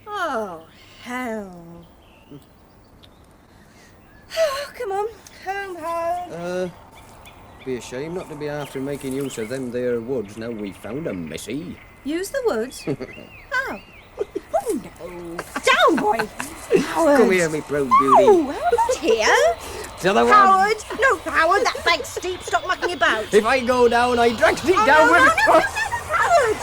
Speaker 12: Oh, hell. Oh, come on. Home.
Speaker 13: Be a shame not to be after making use of them there woods now we found 'em, missy.
Speaker 12: Use the woods? How? Oh, no. Down, boy. Howard.
Speaker 13: Come here, me proud beauty.
Speaker 12: Oh, Howard here.
Speaker 13: To the one.
Speaker 7: Howard! No, Howard, that bank's steep. Stop mucking about.
Speaker 13: If I go down, I drag it down
Speaker 7: no,
Speaker 13: with
Speaker 7: no,
Speaker 13: it.
Speaker 7: no, no, Howard!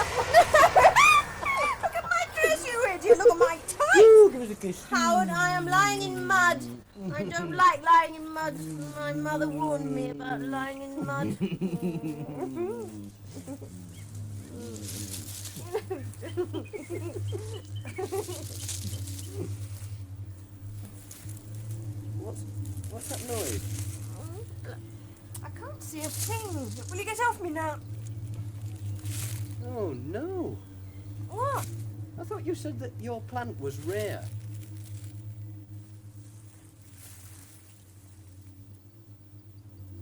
Speaker 7: Look at my dress, you idiot. Look at my tights.
Speaker 13: Ooh, give us a kiss.
Speaker 7: Howard, I am lying in mud. I don't like lying in mud. My mother warned me about lying in mud.
Speaker 13: What's that noise?
Speaker 7: I can't see a thing. Will you get off me now?
Speaker 13: Oh, no.
Speaker 7: What?
Speaker 13: I thought you said that your plant was rare.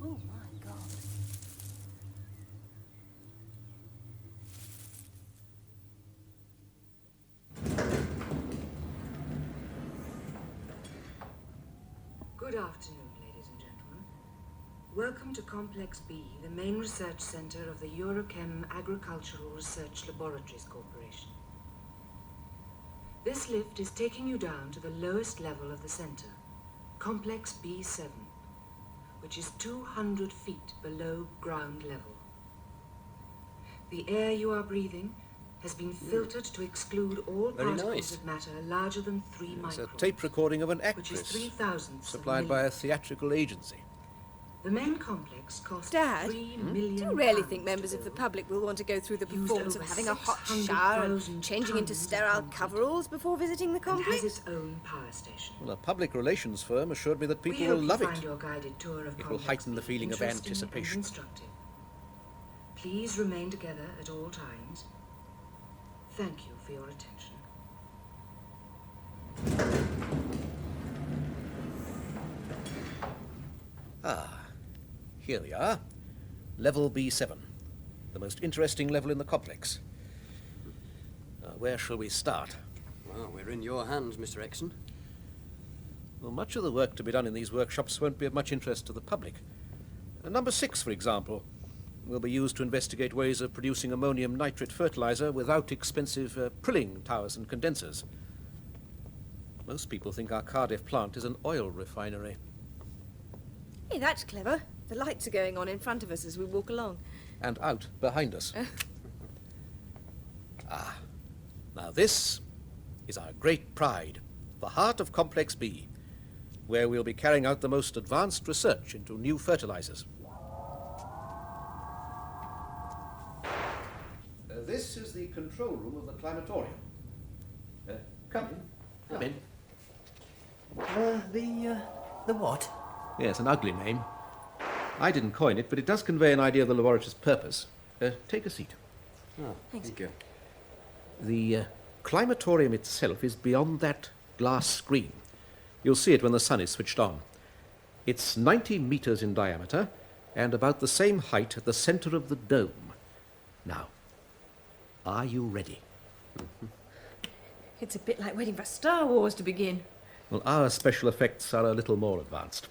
Speaker 7: Oh, my God.
Speaker 18: Good afternoon, ladies and gentlemen. Welcome to Complex B, the main research centre of the Eurochem Agricultural Research Laboratories Corporation. This lift is taking you down to the lowest level of the centre, Complex B7, which is 200 feet below ground level. The air you are breathing has been filtered to exclude all
Speaker 19: Very
Speaker 18: particles
Speaker 19: nice.
Speaker 18: of matter larger than 3
Speaker 19: It's a
Speaker 18: microns.
Speaker 19: tape recording of an
Speaker 18: which is
Speaker 19: actress
Speaker 18: 3,000
Speaker 19: supplied by a theatrical agency.
Speaker 18: The main complex cost
Speaker 12: Dad,
Speaker 18: £3 million.
Speaker 12: do you really think members of the public will want to go through the performance of having a hot shower and changing into sterile coveralls before visiting the
Speaker 18: And has
Speaker 12: complex?
Speaker 18: its own power station.
Speaker 19: Well, a public relations firm assured me that
Speaker 18: We
Speaker 19: people
Speaker 18: hope
Speaker 19: will
Speaker 18: you
Speaker 19: love
Speaker 18: find
Speaker 19: it.
Speaker 18: your guided tour of
Speaker 19: It will
Speaker 18: Complex
Speaker 19: heighten the
Speaker 18: B
Speaker 19: feeling of
Speaker 18: interesting and
Speaker 19: anticipation.
Speaker 18: instructive. Please remain together at all times. Thank you for your attention.
Speaker 19: Ah, here we are. Level B7. The most interesting level in the complex. Where shall we start?
Speaker 13: Well, we're in your hands, Mr. Exon.
Speaker 19: Well, much of the work to be done in these workshops won't be of much interest to the public. Number 6, for example, will be used to investigate ways of producing ammonium nitrate fertiliser without expensive prilling towers and condensers. Most people think our Cardiff plant is an oil refinery.
Speaker 12: Hey, that's clever. The lights are going on in front of us as we walk along.
Speaker 19: And out behind us. Now this is our great pride, the heart of Complex B, where we'll be carrying out the most advanced research into new fertilizers. This is the control room of the climatorium. Come in. Come in.
Speaker 13: The what?
Speaker 19: Yes, an ugly name. I didn't coin it, but it does convey an idea of the laboratory's purpose. Take a seat.
Speaker 13: Oh, thank you.
Speaker 19: The climatorium itself is beyond that glass screen. You'll see it when the sun is switched on. It's 90 meters in diameter and about the same height at the center of the dome. Now, are you ready?
Speaker 12: It's a bit like waiting for Star Wars to begin.
Speaker 19: Well, our special effects are a little more advanced.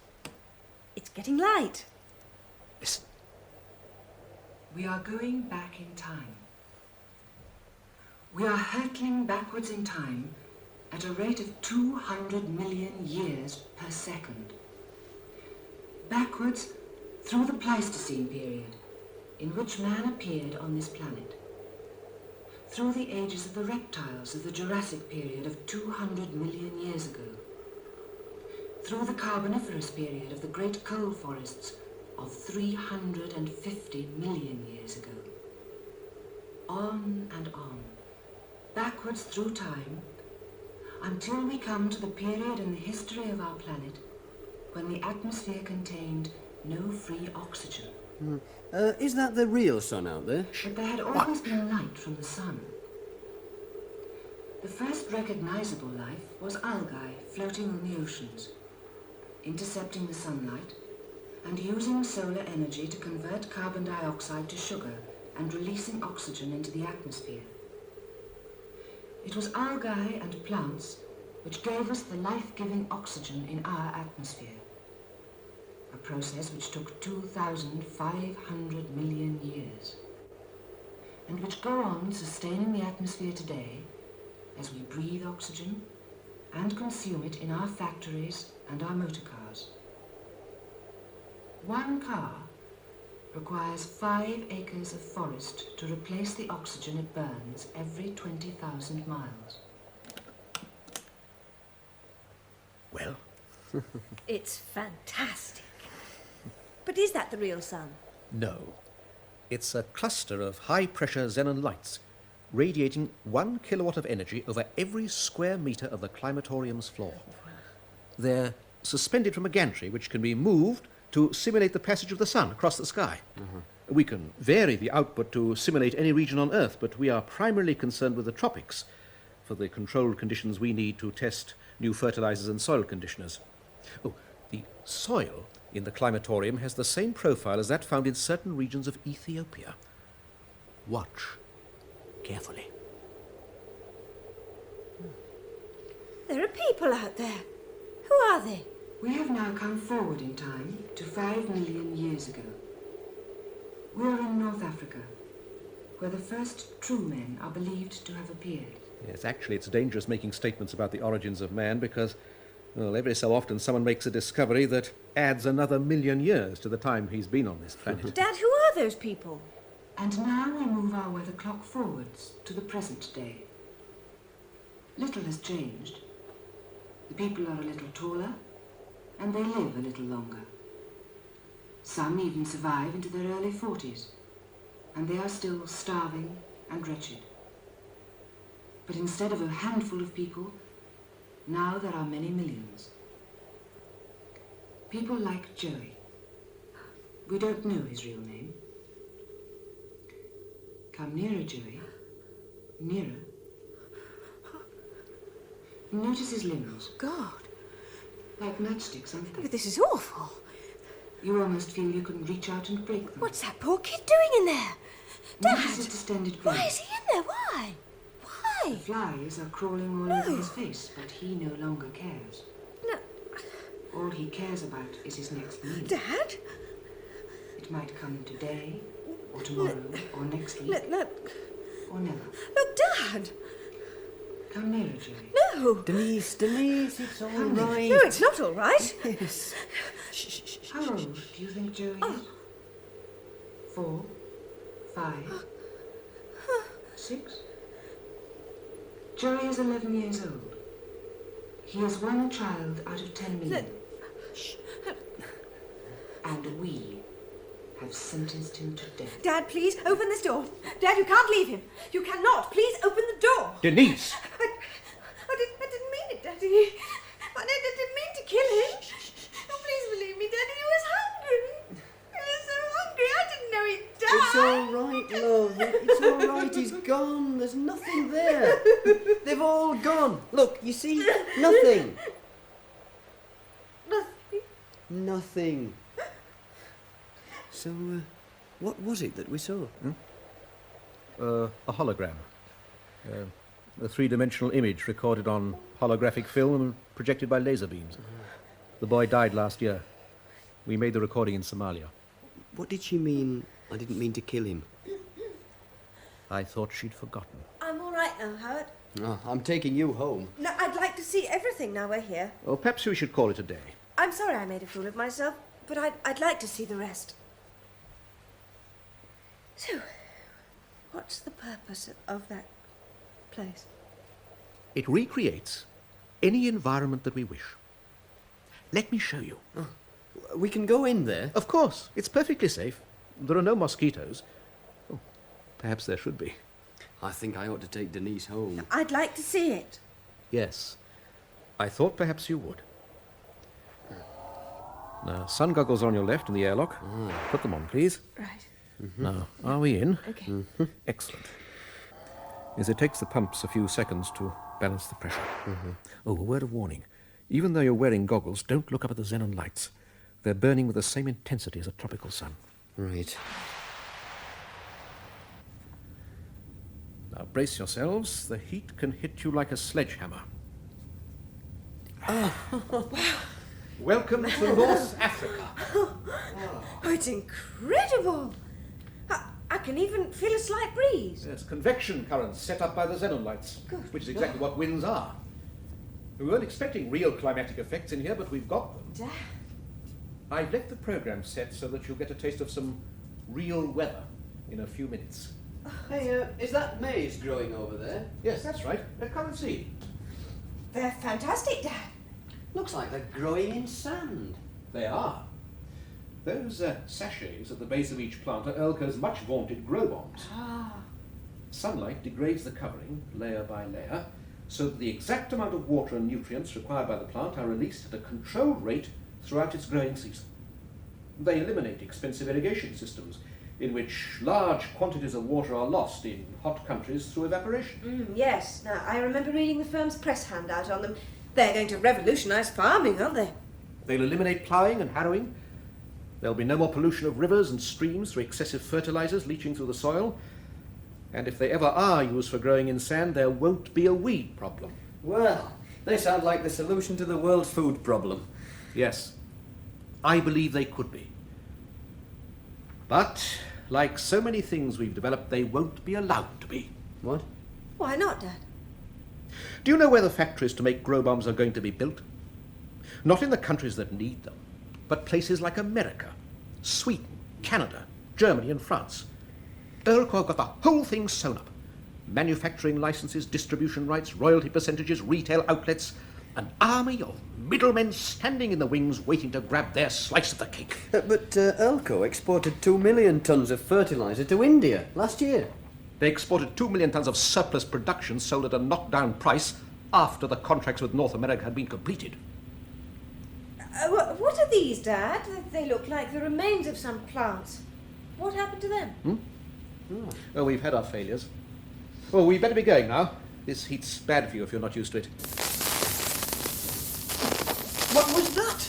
Speaker 12: It's getting light.
Speaker 19: Listen.
Speaker 18: We are going back in time. We are hurtling backwards in time at a rate of 200 million years per second. Backwards through the Pleistocene period, in which man appeared on this planet. Through the ages of the reptiles of the Jurassic period of 200 million years ago. Through the Carboniferous period of the great coal forests of 350 million years ago. On and on, backwards through time, until we come to the period in the history of our planet when the atmosphere contained no free oxygen.
Speaker 13: Is that the real sun out there?
Speaker 18: But there had always been light from the sun. The first recognizable life was algae floating on the oceans, intercepting the sunlight and using solar energy to convert carbon dioxide to sugar and releasing oxygen into the atmosphere. It was algae and plants which gave us the life-giving oxygen in our atmosphere, a process which took 2,500 million years, and which go on sustaining the atmosphere today as we breathe oxygen and consume it in our factories and our motor cars. One car requires 5 acres of forest to replace the oxygen it burns every 20,000 miles.
Speaker 19: Well?
Speaker 12: It's fantastic. But is that the real sun?
Speaker 19: No. It's a cluster of high-pressure xenon lights radiating 1 kilowatt of energy over every square meter of the climatorium's floor. They're suspended from a gantry which can be moved to simulate the passage of the sun across the sky. We can vary the output to simulate any region on Earth, but we are primarily concerned with the tropics for the controlled conditions we need to test new fertilizers and soil conditioners. Oh, the soil in the climatorium has the same profile as that found in certain regions of Ethiopia. Watch carefully.
Speaker 12: There are people out there. Who are they?
Speaker 18: We have now come forward in time to 5 million years ago. We are in North Africa, where the first true men are believed to have appeared.
Speaker 19: Yes, actually, it's dangerous making statements about the origins of man because, well, every so often someone makes a discovery that adds another million years to the time he's been on this planet.
Speaker 12: Dad, who are those people?
Speaker 18: And now we move our weather clock forwards to the present day. Little has changed. The people are a little taller, and they live a little longer. Some even survive into their early 40s, and they are still starving and wretched. But instead of a handful of people, now there are many millions. People like Joey. We don't know his real name. Come nearer, Joey. Nearer. Notice his limbs.
Speaker 12: God.
Speaker 18: Like matchsticks, aren't they?
Speaker 12: But this is awful.
Speaker 18: You almost feel you can reach out and break them.
Speaker 12: What's that poor kid doing in there?
Speaker 18: Notice his distended brain.
Speaker 12: Why is he in there? Why? Why?
Speaker 18: The flies are crawling all over his face, but he no longer cares.
Speaker 12: No.
Speaker 18: All he cares about is his next meal.
Speaker 12: Dad?
Speaker 18: It might come today, or tomorrow, or next week,
Speaker 12: Look.
Speaker 18: or never.
Speaker 12: Look, Dad!
Speaker 18: Come nearer, Joey.
Speaker 12: No!
Speaker 13: Denise, it's all right.
Speaker 12: No, it's not all right.
Speaker 13: Yes.
Speaker 18: How old do you think Joey is? 4, 5, 6? Joey is 11 years old. He is one child out of 10 million. And we have sentenced him to death.
Speaker 12: Dad, please, open this door. Dad, you can't leave him. You cannot. Please open the door.
Speaker 19: Denise!
Speaker 12: I didn't mean it, Daddy. I didn't mean to kill him. Oh, please believe me, Daddy. He was hungry. He was so hungry. I didn't know he'd die.
Speaker 13: It's all right, love. It's all right. He's gone. There's nothing there. They've all gone. Look, you see? Nothing. Nothing. So, what was it that we saw?
Speaker 19: A hologram. A three-dimensional image recorded on holographic film and projected by laser beams. The boy died last year. We made the recording in Somalia.
Speaker 13: What did she mean? I didn't mean to kill him.
Speaker 19: I thought she'd forgotten.
Speaker 12: I'm all right now, Howard.
Speaker 13: Oh, I'm taking you home.
Speaker 12: No, I'd like to see everything now we're here.
Speaker 19: Well, perhaps we should call it a day.
Speaker 12: I'm sorry I made a fool of myself, but I'd like to see the rest. So, what's the purpose of that place?
Speaker 19: It recreates any environment that we wish. Let me show you.
Speaker 13: Oh, we can go in there?
Speaker 19: Of course. It's perfectly safe. There are no mosquitoes. Oh, perhaps there should be.
Speaker 13: I think I ought to take Denise home.
Speaker 12: I'd like to see it.
Speaker 19: Yes. I thought perhaps you would. Now, sun goggles on your left in the airlock. Put them on, please.
Speaker 12: Right.
Speaker 13: Mm-hmm.
Speaker 19: Now, are we in?
Speaker 12: Okay.
Speaker 19: Mm-hmm. Excellent. As it takes the pumps a few seconds to balance the pressure.
Speaker 13: Mm-hmm.
Speaker 19: Oh, a word of warning. Even though you're wearing goggles, don't look up at the xenon lights. They're burning with the same intensity as a tropical sun.
Speaker 13: Right.
Speaker 19: Now, brace yourselves. The heat can hit you like a sledgehammer.
Speaker 12: Oh, wow.
Speaker 19: Welcome to North Africa.
Speaker 12: Oh, it's incredible. I can even feel a slight breeze.
Speaker 19: Yes, convection currents set up by the xenon lights, which is exactly what winds are. We weren't expecting real climatic effects in here, but we've got them. I've left the program set so that you'll get a taste of some real weather in a few minutes.
Speaker 13: Hey, is that maize growing over there?
Speaker 19: Yes, that's right. Come and see.
Speaker 12: They're fantastic, Dad.
Speaker 13: Looks like they're growing in sand.
Speaker 19: They are. Those sachets at the base of each plant are Elko's much vaunted grow bombs. Sunlight degrades the covering, layer by layer, so that the exact amount of water and nutrients required by the plant are released at a controlled rate throughout its growing season. They eliminate expensive irrigation systems, in which large quantities of water are lost in hot countries through evaporation.
Speaker 12: Yes. Now, I remember reading the firm's press handout on them. They're going to revolutionise farming, aren't they?
Speaker 19: They'll eliminate ploughing and harrowing. There'll be no more pollution of rivers and streams through excessive fertilisers leaching through the soil. And if they ever are used for growing in sand, there won't be a weed problem.
Speaker 13: Well, they sound like the solution to the world's food problem.
Speaker 19: Yes, I believe they could be. But, like so many things we've developed, they won't be allowed to be.
Speaker 13: What?
Speaker 12: Why not, Dad?
Speaker 19: Do you know where the factories to make grow bombs are going to be built? Not in the countries that need them, but places like America, Sweden, Canada, Germany and France. Earlco got the whole thing sewn up. Manufacturing licenses, distribution rights, royalty percentages, retail outlets. An army of middlemen standing in the wings waiting to grab their slice of the cake.
Speaker 13: But Earlco exported 2 million tonnes of fertiliser to India last year.
Speaker 19: They exported 2 million tonnes of surplus production sold at a knockdown price after the contracts with North America had been completed.
Speaker 12: What are these, Dad? They look like the remains of some plants. What happened to them?
Speaker 19: Oh, we've had our failures. Well, we better be going now. This heat's bad for you if you're not used to it.
Speaker 13: What was that?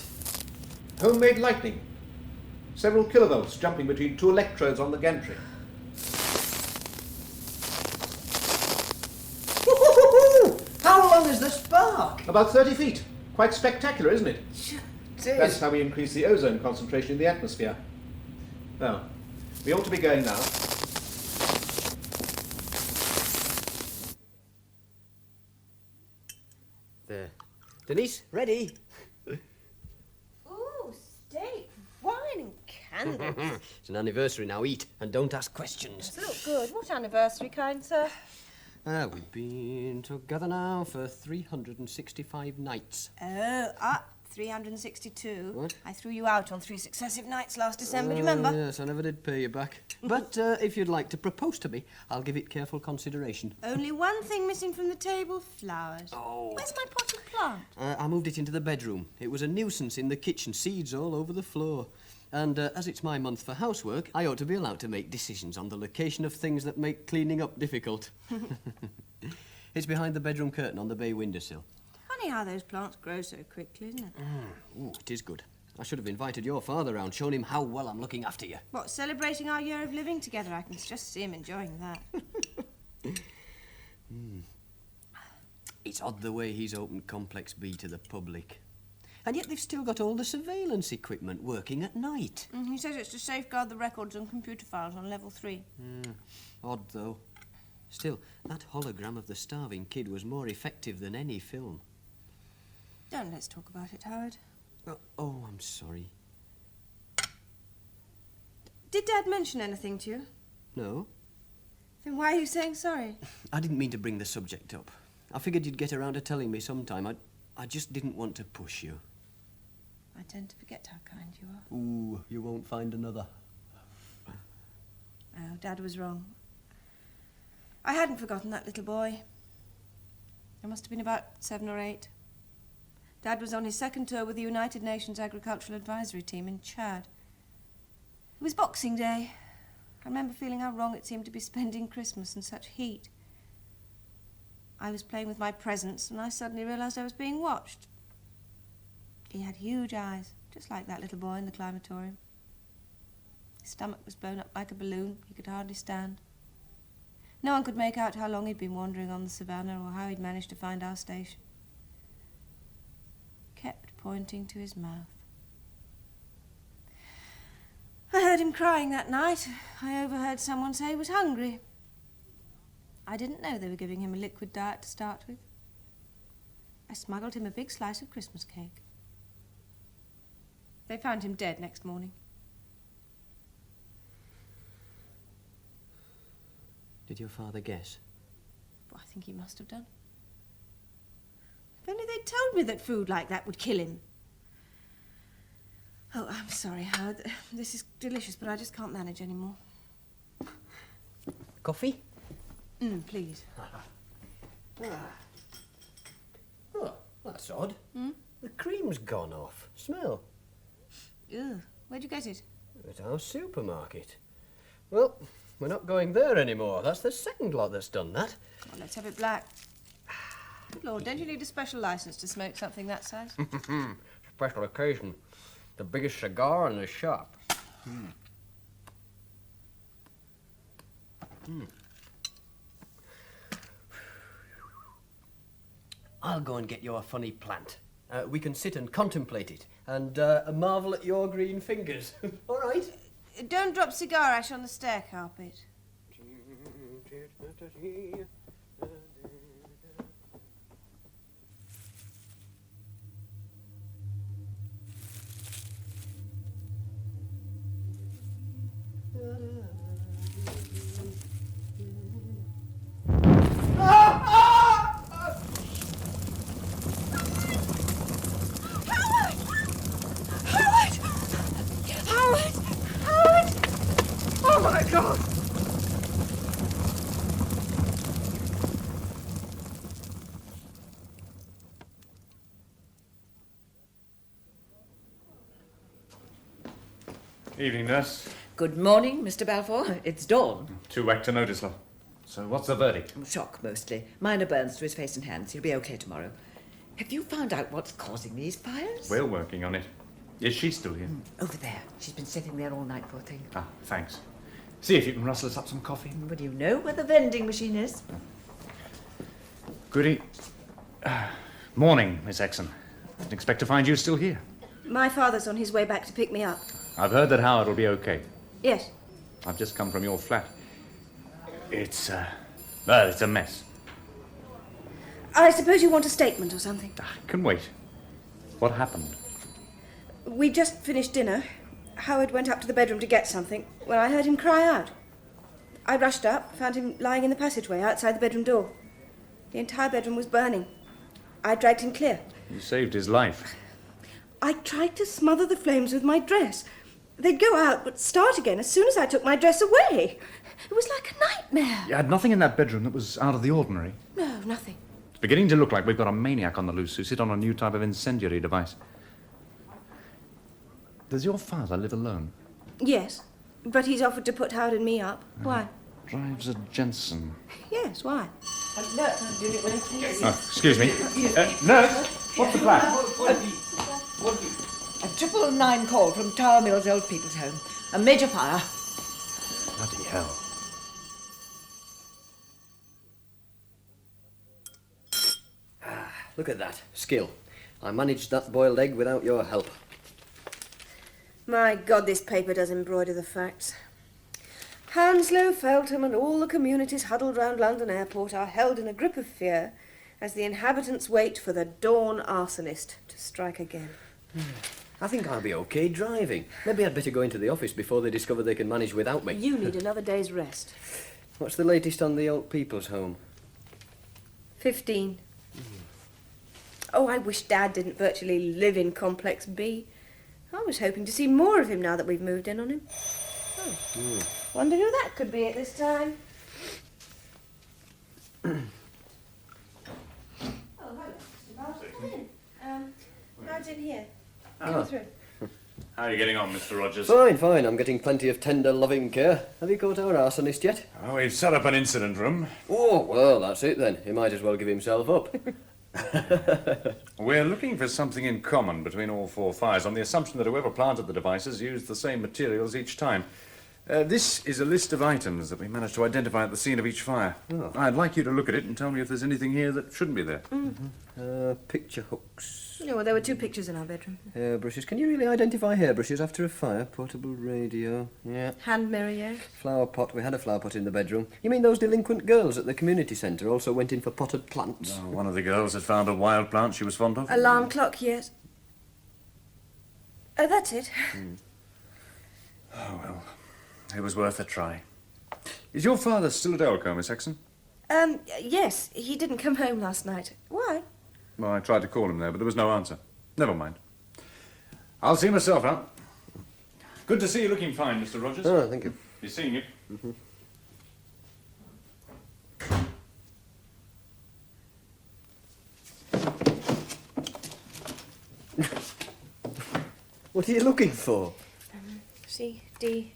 Speaker 19: Homemade lightning. Several kilovolts jumping between two electrodes on the gantry.
Speaker 13: How long is the spark?
Speaker 19: About 30 feet. Quite spectacular, isn't it?
Speaker 13: It
Speaker 19: That's
Speaker 13: is.
Speaker 19: how we increase the ozone concentration in the atmosphere. Now, we ought to be going now.
Speaker 13: There. Denise, ready?
Speaker 12: Ooh, steak, wine and candles.
Speaker 13: It's an anniversary now. Eat and don't ask questions.
Speaker 12: Does it look good? What anniversary, kind sir?
Speaker 13: We've been together now for 365 nights.
Speaker 12: 362.
Speaker 13: What?
Speaker 12: I threw you out on 3 successive nights last December, do you remember?
Speaker 13: Yes, I never did pay you back. But if you'd like to propose to me, I'll give it careful consideration.
Speaker 12: Only one thing missing from the table, flowers.
Speaker 13: Oh.
Speaker 12: Where's my potted plant?
Speaker 13: I moved it into the bedroom. It was a nuisance in the kitchen, seeds all over the floor. And as it's my month for housework, I ought to be allowed to make decisions on the location of things that make cleaning up difficult. It's behind the bedroom curtain on the bay windowsill.
Speaker 12: Funny how those plants grow so quickly, isn't it?
Speaker 13: Ooh, it is good. I should have invited your father round, shown him how well I'm looking after you.
Speaker 12: What, celebrating our year of living together? I can just see him enjoying that.
Speaker 13: It's odd the way he's opened Complex B to the public. And yet they've still got all the surveillance equipment working at night.
Speaker 12: He says it's to safeguard the records and computer files on level 3.
Speaker 13: Odd, though. Still, that hologram of the starving kid was more effective than any film.
Speaker 12: Don't let's talk about it, Howard.
Speaker 13: Oh, I'm sorry.
Speaker 12: Did Dad mention anything to you?
Speaker 13: No?
Speaker 12: Then why are you saying sorry?
Speaker 13: I didn't mean to bring the subject up. I figured you'd get around to telling me sometime. I just didn't want to push you.
Speaker 12: I tend to forget how kind you are.
Speaker 13: Ooh, you won't find another.
Speaker 12: Oh, Dad was wrong. I hadn't forgotten that little boy. I must have been about 7 or 8. Dad was on his second tour with the United Nations Agricultural Advisory Team in Chad. It was Boxing Day. I remember feeling how wrong it seemed to be spending Christmas in such heat. I was playing with my presents and I suddenly realised I was being watched. He had huge eyes, just like that little boy in the climatorium. His stomach was blown up like a balloon. He could hardly stand. No one could make out how long he'd been wandering on the savannah or how he'd managed to find our station. Kept pointing to his mouth. I heard him crying that night. I overheard someone say he was hungry. I didn't know they were giving him a liquid diet to start with. I smuggled him a big slice of Christmas cake. They found him dead next morning.
Speaker 13: Did your father guess?
Speaker 12: Well, I think he must have done. If only they'd told me that food like that would kill him. Oh, I'm sorry, Howard. This is delicious, but I just can't manage anymore.
Speaker 13: Coffee?
Speaker 12: Please.
Speaker 13: Oh, that's odd. The cream's gone off. Smell.
Speaker 12: Ugh. Where'd you get it?
Speaker 13: At our supermarket. Well, we're not going there anymore. That's the second lot that's done that.
Speaker 12: Well, let's have it black. Good Lord, don't you need a special licence to smoke something that size?
Speaker 13: Special occasion. The biggest cigar in the shop. I'll go and get you a funny plant. We can sit and contemplate it and marvel at your green fingers. All right?
Speaker 12: Don't drop cigar ash on the stair carpet.
Speaker 7: Oh my God!
Speaker 11: Evening, nurse.
Speaker 4: Good morning, Mr. Balfour. It's dawn.
Speaker 11: Too whacked to notice, love. So what's the verdict?
Speaker 4: Shock, mostly. Minor burns to his face and hands. He'll be okay tomorrow. Have you found out what's causing these fires?
Speaker 11: We're working on it. Is she still here?
Speaker 4: Over there. She's been sitting there all night, poor thing.
Speaker 11: Ah, thanks. See if you can rustle us up some coffee.
Speaker 4: But do you know where the vending machine is?
Speaker 11: Goody. Morning, Miss Exon. Didn't expect to find you still here.
Speaker 12: My father's on his way back to pick me up.
Speaker 11: I've heard that Howard will be okay.
Speaker 12: Yes.
Speaker 11: I've just come from your flat. It's a mess.
Speaker 12: I suppose you want a statement or something.
Speaker 11: Can wait. What happened?
Speaker 12: We just finished dinner. Howard went up to the bedroom to get something when I heard him cry out. I rushed up, found him lying in the passageway outside the bedroom door. The entire bedroom was burning. I dragged him clear.
Speaker 11: You saved his life.
Speaker 12: I tried to smother the flames with my dress. They'd go out, but start again as soon as I took my dress away. It was like a nightmare.
Speaker 11: You had nothing in that bedroom that was out of the ordinary.
Speaker 12: No, nothing.
Speaker 11: It's beginning to look like we've got a maniac on the loose who sit on a new type of incendiary device. Does your father live alone?
Speaker 12: Yes, but he's offered to put Howard and me up. Why?
Speaker 11: Drives a Jensen.
Speaker 12: Yes, why?
Speaker 11: Oh, excuse me. Nurse, what's the plan?
Speaker 4: A 999 call from Tower Mills Old People's Home. A major fire.
Speaker 11: Bloody hell.
Speaker 13: Look at that. Skill. I managed that boiled egg without your help.
Speaker 12: My God, this paper does embroider the facts. Hounslow, Feltham and all the communities huddled round London Airport are held in a grip of fear as the inhabitants wait for the dawn arsonist to strike again.
Speaker 13: I think I'll be okay driving. Maybe I'd better go into the office before they discover they can manage without me.
Speaker 12: You need another day's rest.
Speaker 13: What's the latest on the Old People's Home?
Speaker 12: 15. Oh, I wish Dad didn't virtually live in Complex B. I was hoping to see more of him now that we've moved in on him. Oh. Wonder who that could be at this time. Oh, hello, Mr. Barton. Come in. Dad's in here. Come through.
Speaker 11: How are you getting on, Mr. Rogers?
Speaker 13: Fine, fine. I'm getting plenty of tender, loving care. Have you caught our arsonist yet?
Speaker 11: Oh, we've set up an incident room.
Speaker 13: Oh, well, that's it then. He might as well give himself up.
Speaker 11: We're looking for something in common between all four fires on the assumption that whoever planted the devices used the same materials each time. This is a list of items that we managed to identify at the scene of each fire.
Speaker 13: Oh.
Speaker 11: I'd like you to look at it and tell me if there's anything here that shouldn't be there.
Speaker 13: Picture hooks.
Speaker 12: Yeah, well, there were 2 pictures in our bedroom.
Speaker 13: Hairbrushes. Can you really identify hairbrushes after a fire? Portable radio. Yeah.
Speaker 12: Hand mirror, yeah.
Speaker 13: Flower pot. We had a flower pot in the bedroom. You mean those delinquent girls at the community centre also went in for potted plants?
Speaker 11: Oh, one of the girls had found a wild plant she was fond of.
Speaker 12: Alarm clock, yes. Oh, that's it.
Speaker 11: Oh, well, it was worth a try. Is your father still at Elco, Miss Exon?
Speaker 12: Yes. He didn't come home last night. Why?
Speaker 11: Well, I tried to call him there, but there was no answer. Never mind. I'll see myself out. Good to see you looking fine, Mr. Rogers.
Speaker 13: Oh, thank you.
Speaker 11: Be seeing you.
Speaker 13: What are you looking for?
Speaker 12: C, D,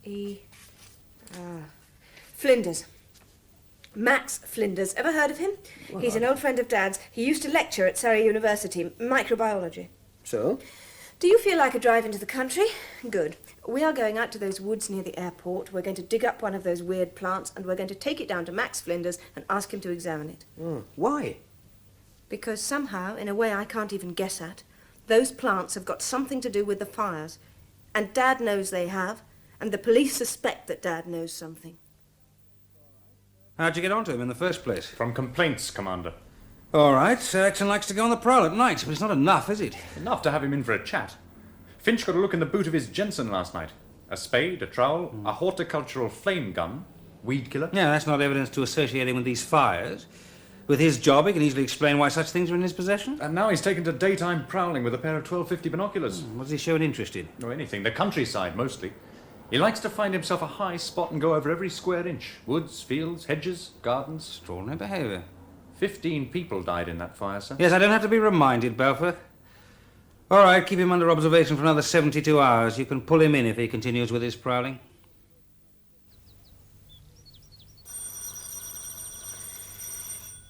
Speaker 12: E... Flinders. Max Flinders. Ever heard of him?
Speaker 13: What?
Speaker 12: He's an old friend of Dad's. He used to lecture at Surrey University, microbiology.
Speaker 13: So?
Speaker 12: Do you feel like a drive into the country? Good. We are going out to those woods near the airport. We're going to dig up one of those weird plants and we're going to take it down to Max Flinders and ask him to examine it.
Speaker 13: Oh, why?
Speaker 12: Because somehow, in a way I can't even guess at, those plants have got something to do with the fires. And Dad knows they have, and the police suspect that Dad knows something.
Speaker 3: How'd you get onto him in the first place?
Speaker 14: From complaints, Commander.
Speaker 3: All right, Sir Exon likes to go on the prowl at night, but it's not enough, is it?
Speaker 14: Enough to have him in for a chat. Finch got a look in the boot of his Jensen last night. A spade, a trowel, a horticultural flame gun, weed killer.
Speaker 3: Yeah, that's not evidence to associate him with these fires. With his job, he can easily explain why such things are in his possession.
Speaker 14: And now he's taken to daytime prowling with a pair of 1250 binoculars.
Speaker 3: What does he show an interest in?
Speaker 14: Or anything. The countryside, mostly. He likes to find himself a high spot and go over every square inch. Woods, fields, hedges, gardens.
Speaker 3: Extraordinary behaviour.
Speaker 14: 15 people died in that fire, sir.
Speaker 3: Yes, I don't have to be reminded, Belfer. All right, keep him under observation for another 72 hours. You can pull him in if he continues with his prowling.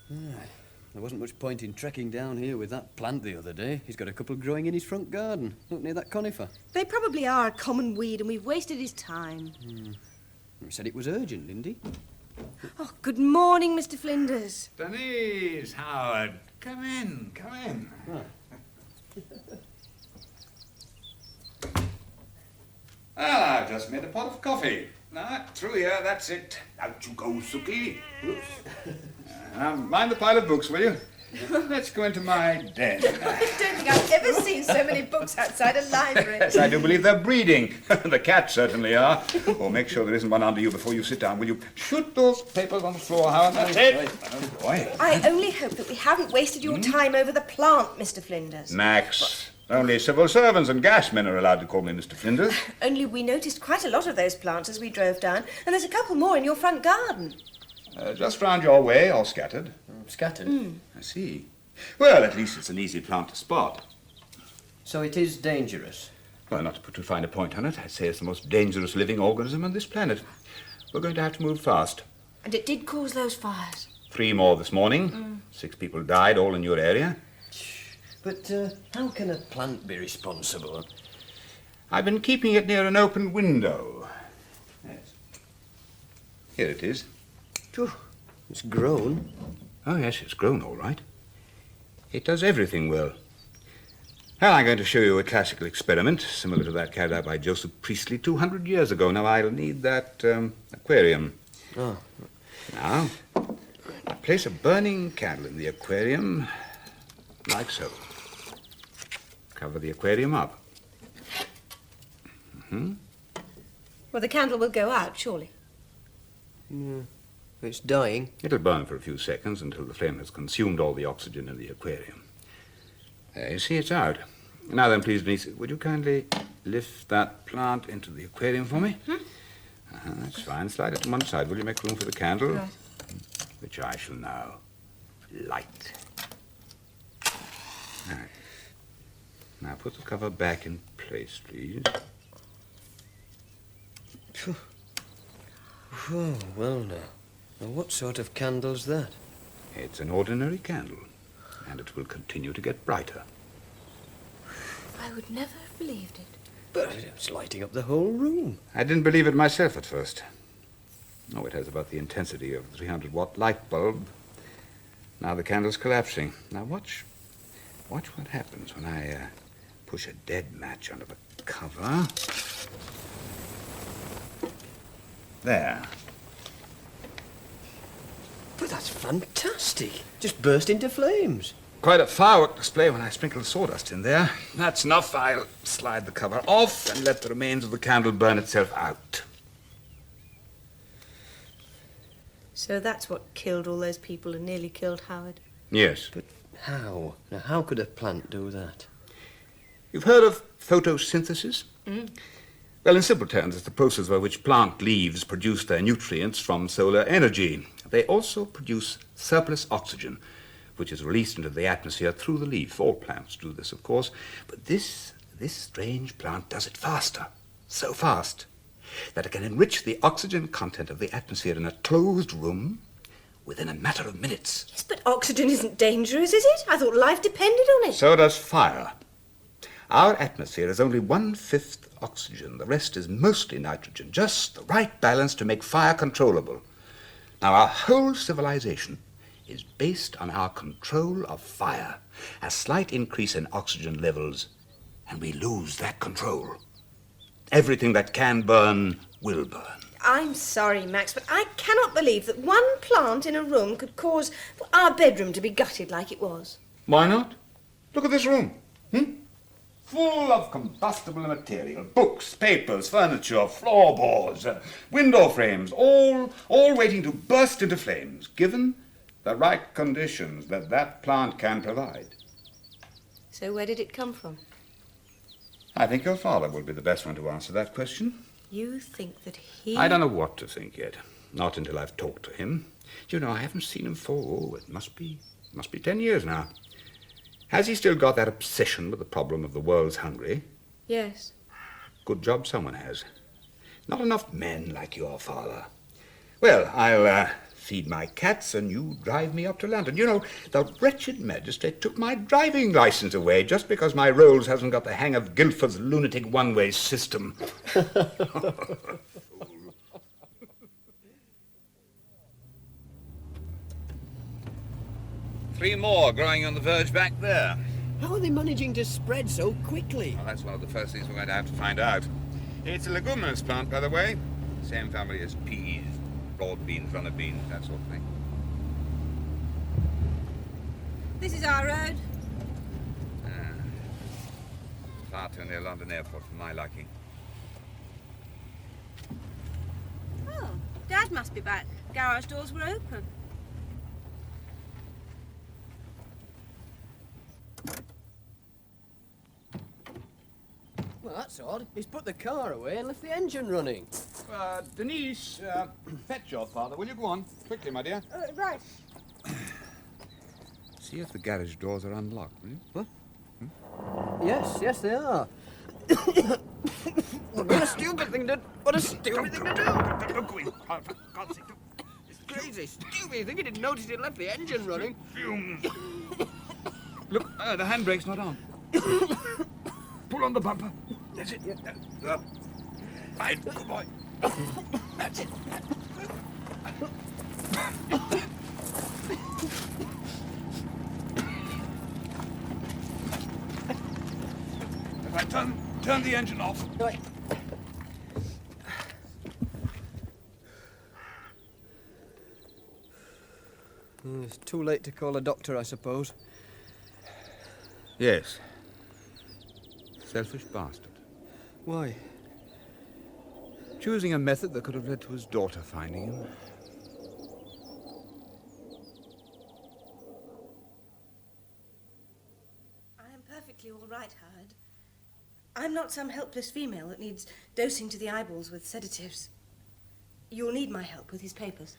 Speaker 13: There wasn't much point in trekking down here with that plant the other day. He's got a couple growing in his front garden, up near that conifer.
Speaker 12: They probably are a common weed, and we've wasted his time.
Speaker 13: You said it was urgent, Lindy.
Speaker 12: Oh, good morning, Mr. Flinders.
Speaker 20: Denise, Howard, come in, come in. I've just made a pot of coffee. Now, through here, that's it. Out you go, Suki. Oops. Now, mind the pile of books, will you? Let's go into my den.
Speaker 12: I don't think I've ever seen so many books outside a library.
Speaker 20: Yes, I do believe they're breeding. The cats certainly are. Oh, make sure there isn't one under you before you sit down, will you? Shoot those papers on the floor, Howard. That's it. Oh, boy.
Speaker 12: I only hope that we haven't wasted your time over the plant, Mr. Flinders.
Speaker 20: Max, only civil servants and gasmen are allowed to call me Mr. Flinders.
Speaker 12: Only we noticed quite a lot of those plants as we drove down, and there's a couple more in your front garden.
Speaker 20: Just round your way, all scattered.
Speaker 13: Scattered?
Speaker 20: I see. Well, at least it's an easy plant to spot.
Speaker 13: So it is dangerous?
Speaker 20: Well, not to put too fine a point on it, I'd say it's the most dangerous living organism on this planet. We're going to have to move fast.
Speaker 12: And it did cause those fires?
Speaker 20: 3 more this morning. 6 people died, all in your area.
Speaker 13: But how can a plant be responsible?
Speaker 20: I've been keeping it near an open window. Yes. Here it is.
Speaker 13: It's grown.
Speaker 20: Oh, yes, it's grown all right. It does everything well. Well, I'm going to show you a classical experiment, similar to that carried out by Joseph Priestley 200 years ago. Now, I'll need that aquarium.
Speaker 13: Oh.
Speaker 20: Now, I place a burning candle in the aquarium, like so. Cover the aquarium up.
Speaker 12: Well, the candle will go out, surely.
Speaker 13: Yeah. It's dying.
Speaker 20: It'll burn for a few seconds until the flame has consumed all the oxygen in the aquarium. There, you see, it's out. Now then, please, Denise, would you kindly lift that plant into the aquarium for me? That's fine. Slide it to one side. Will you make room for the candle?
Speaker 12: Right.
Speaker 20: Which I shall now light. Right. Now put the cover back in place, please.
Speaker 13: Oh, well now. Now, what sort of candle's that?
Speaker 20: It's an ordinary candle, and it will continue to get brighter.
Speaker 12: I would never have believed it.
Speaker 13: But it's lighting up the whole room.
Speaker 20: I didn't believe it myself at first. Oh, it has about the intensity of a 300-watt light bulb. Now the candle's collapsing. Now watch what happens when I push a dead match under the cover. There.
Speaker 13: But that's fantastic. Just burst into flames.
Speaker 20: Quite a firework display when I sprinkled sawdust in there. That's enough. I'll slide the cover off and let the remains of the candle burn itself out.
Speaker 12: So that's what killed all those people and nearly killed Howard?
Speaker 20: Yes.
Speaker 13: But how? Now, how could a plant do that?
Speaker 20: You've heard of photosynthesis? Well, in simple terms, it's the process by which plant leaves produce their nutrients from solar energy. They also produce surplus oxygen, which is released into the atmosphere through the leaf. All plants do this, of course. But this strange plant does it faster. So fast that it can enrich the oxygen content of the atmosphere in a closed room within a matter of minutes.
Speaker 12: Yes, but oxygen isn't dangerous, is it? I thought life depended on it.
Speaker 20: So does fire. Our atmosphere is only 1/5 oxygen. The rest is mostly nitrogen, just the right balance to make fire controllable. Now, our whole civilization is based on our control of fire. A slight increase in oxygen levels, and we lose that control. Everything that can burn will burn.
Speaker 12: I'm sorry, Max, but I cannot believe that one plant in a room could cause our bedroom to be gutted like it was.
Speaker 20: Why not? Look at this room. Full of combustible material. Books, papers, furniture, floorboards, window frames, all waiting to burst into flames, given the right conditions that plant can provide.
Speaker 12: So where did it come from?
Speaker 20: I think your father will be the best one to answer that question.
Speaker 12: You think that he...
Speaker 20: I don't know what to think yet. Not until I've talked to him. You know, I haven't seen him for, it must be 10 years now. Has he still got that obsession with the problem of the world's hungry?
Speaker 12: Yes.
Speaker 20: Good job someone has. Not enough men like your father. Well, I'll feed my cats and you drive me up to London. You know, the wretched magistrate took my driving license away just because my Rolls hasn't got the hang of Guildford's lunatic one-way system.
Speaker 21: 3 more growing on the verge back there.
Speaker 22: How are they managing to spread so quickly?
Speaker 20: Well, that's one of the first things we're going to have to find out. It's a leguminous plant, by the way. Same family as peas, broad beans, runner beans, that sort of thing.
Speaker 12: This is our road.
Speaker 20: Far too near London Airport for my liking.
Speaker 12: Oh, Dad must be back. Garage doors were open.
Speaker 13: Well, that's odd. He's put the car away and left the engine running.
Speaker 20: Denise, fetch your father, will you? Go on. Quickly, my dear.
Speaker 12: Right.
Speaker 20: See if the garage doors are unlocked, will you?
Speaker 13: What? Yes, they are. What a stupid thing to do. What a stupid thing to do.
Speaker 20: Don't go in. For God's sake,
Speaker 13: It's crazy, stupid. You think he didn't notice he'd left the engine running?
Speaker 20: Fumes. Look, the handbrake's not on. Pull on the bumper. That's it. Right, good boy. That's it. If I turn the engine off.
Speaker 13: Right. It's too late to call a doctor, I suppose.
Speaker 20: Yes. Selfish bastard.
Speaker 13: Why?
Speaker 20: Choosing a method that could have led to his daughter finding him.
Speaker 12: I am perfectly all right, Howard. I'm not some helpless female that needs dosing to the eyeballs with sedatives. You'll need my help with his papers.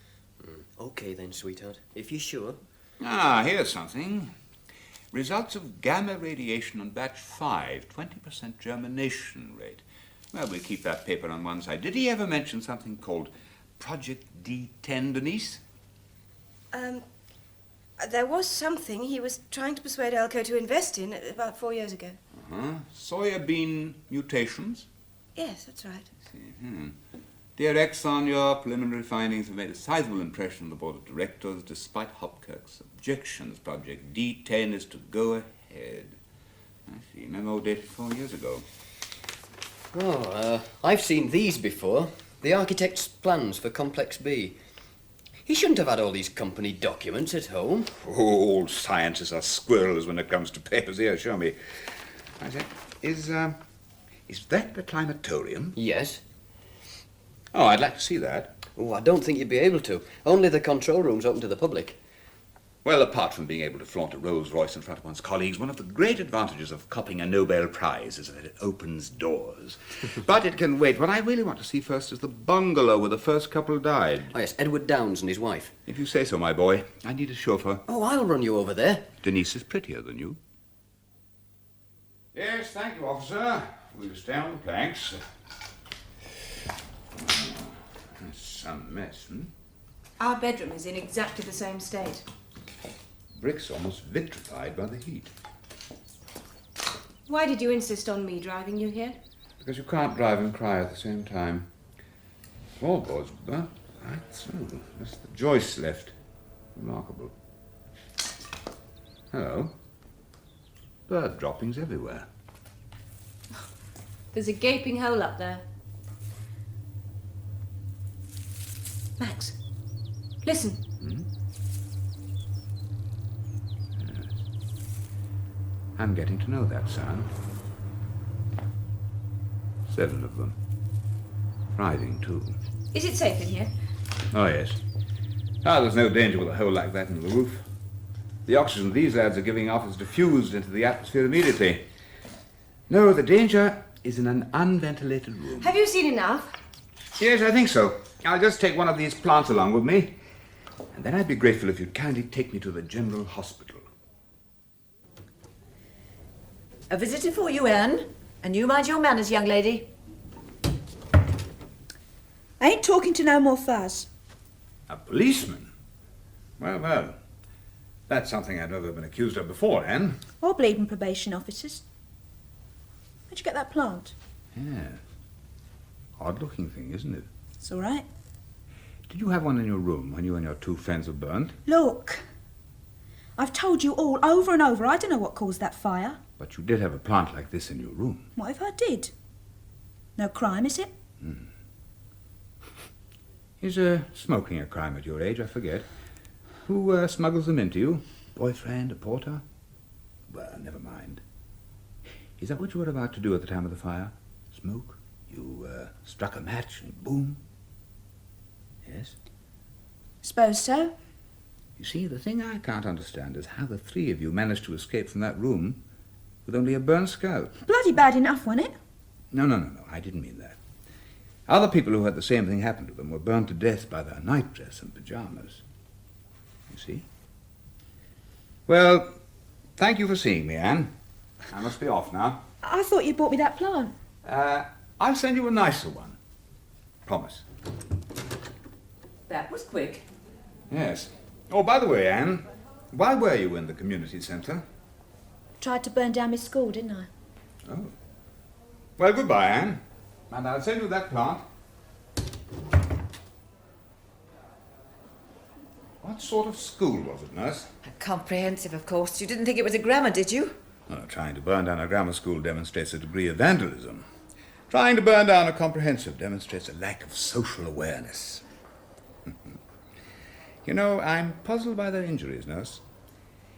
Speaker 13: Okay then, sweetheart. If you're sure.
Speaker 20: Here's something. Results of gamma radiation on batch 5, 20% germination rate. Well, we'll keep that paper on one side. Did he ever mention something called Project D10, Denise?
Speaker 12: There was something he was trying to persuade Elko to invest in about 4 years ago.
Speaker 20: Soya bean mutations?
Speaker 12: Yes, that's right.
Speaker 20: Dear Exon, your preliminary findings have made a sizable impression on the board of directors. Despite Hopkirk's objections, Project D10 is to go ahead. I see. Memo dated 4 years ago.
Speaker 13: I've seen these before. The architect's plans for Complex B. He shouldn't have had all these company documents at home.
Speaker 20: All scientists are squirrels when it comes to papers. Here, show me. I say, is that the climatorium?
Speaker 13: Yes.
Speaker 20: Oh, I'd like to see that.
Speaker 13: Oh, I don't think you'd be able to. Only the control room's open to the public.
Speaker 20: Well, apart from being able to flaunt a Rolls-Royce in front of one's colleagues, one of the great advantages of copying a Nobel Prize is that it opens doors. But it can wait. What I really want to see first is the bungalow where the first couple died.
Speaker 13: Oh, yes, Edward Downes and his wife.
Speaker 20: If you say so, my boy. I need a chauffeur.
Speaker 13: Oh, I'll run you over there.
Speaker 20: Denise is prettier than you. Yes, thank you, officer. We'll stay on the planks. That's some mess,
Speaker 12: Our bedroom is in exactly the same state.
Speaker 20: Bricks almost vitrified by the heat.
Speaker 12: Why did you insist on me driving you here?
Speaker 20: Because you can't drive and cry at the same time. Floorboards burnt right through. Just the joists left. Remarkable. Hello. Bird droppings everywhere.
Speaker 12: There's a gaping hole up there. Max, listen.
Speaker 20: Hmm? Yes. I'm getting to know that sound. 7 of them. Thriving, too.
Speaker 12: Is it safe in here?
Speaker 20: Oh, yes. Ah, there's no danger with a hole like that in the roof. The oxygen these lads are giving off is diffused into the atmosphere immediately. No, the danger is in an unventilated room.
Speaker 12: Have you seen enough?
Speaker 20: Yes, I think so. I'll just take one of these plants along with me. And then I'd be grateful if you'd kindly take me to the General Hospital.
Speaker 4: A visitor for you, Anne. And you mind your manners, young lady.
Speaker 12: I ain't talking to no more fuzz.
Speaker 20: A policeman? Well, well. That's something I've never been accused of before, Anne.
Speaker 12: Or bleeding probation officers. Where'd you get that plant?
Speaker 20: Yes. Odd-looking thing, isn't it?
Speaker 12: It's all right.
Speaker 20: Did you have one in your room when you and your 2 friends were burnt?
Speaker 12: Look, I've told you all over and over, I don't know what caused that fire.
Speaker 20: But you did have a plant like this in your room.
Speaker 12: What if I did? No crime, is it?
Speaker 20: Is smoking a crime at your age? I forget. Who smuggles them into you? Boyfriend, a porter? Well, never mind. Is that what you were about to do at the time of the fire? Smoke? You struck a match and boom? Yes?
Speaker 12: Suppose so.
Speaker 20: You see, the thing I can't understand is how the 3 of you managed to escape from that room with only a burnt scalp.
Speaker 12: Bloody bad enough, wasn't it?
Speaker 20: No, I didn't mean that. Other people who had the same thing happen to them were burned to death by their nightdress and pyjamas. You see? Well, thank you for seeing me, Anne. I must be off now.
Speaker 12: I thought you bought me that plant.
Speaker 20: I'll send you a nicer one. Promise.
Speaker 4: That was quick.
Speaker 20: Yes. Oh, by the way, Anne, why were you in the community centre?
Speaker 12: Tried to burn down my school, didn't I?
Speaker 20: Oh. Well, goodbye, Anne. And I'll send you that plant. What sort of school was it, nurse?
Speaker 4: Comprehensive, of course. You didn't think it was a grammar, did you?
Speaker 20: Well, trying to burn down a grammar school demonstrates a degree of vandalism. Trying to burn down a comprehensive demonstrates a lack of social awareness. You know, I'm puzzled by their injuries, nurse.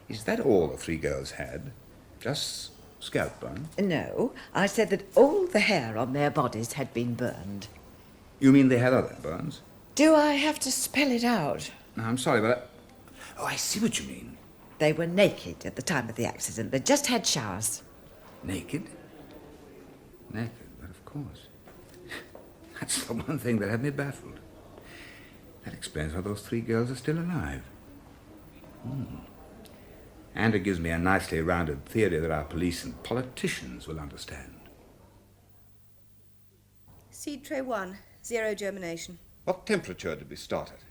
Speaker 20: Is that all the 3 girls had? Just scalp burn?
Speaker 4: No, I said that all the hair on their bodies had been burned.
Speaker 20: You mean they had other burns?
Speaker 4: Do I have to spell it out?
Speaker 20: No, I'm sorry, but Oh, I see what you mean.
Speaker 4: They were naked at the time of the accident. They just had showers.
Speaker 20: Naked? Naked, but of course. That's the one thing that had me baffled. That explains why those 3 girls are still alive. And it gives me a nicely rounded theory that our police and politicians will understand.
Speaker 12: Seed tray 1, 0 germination.
Speaker 20: What temperature did we start at?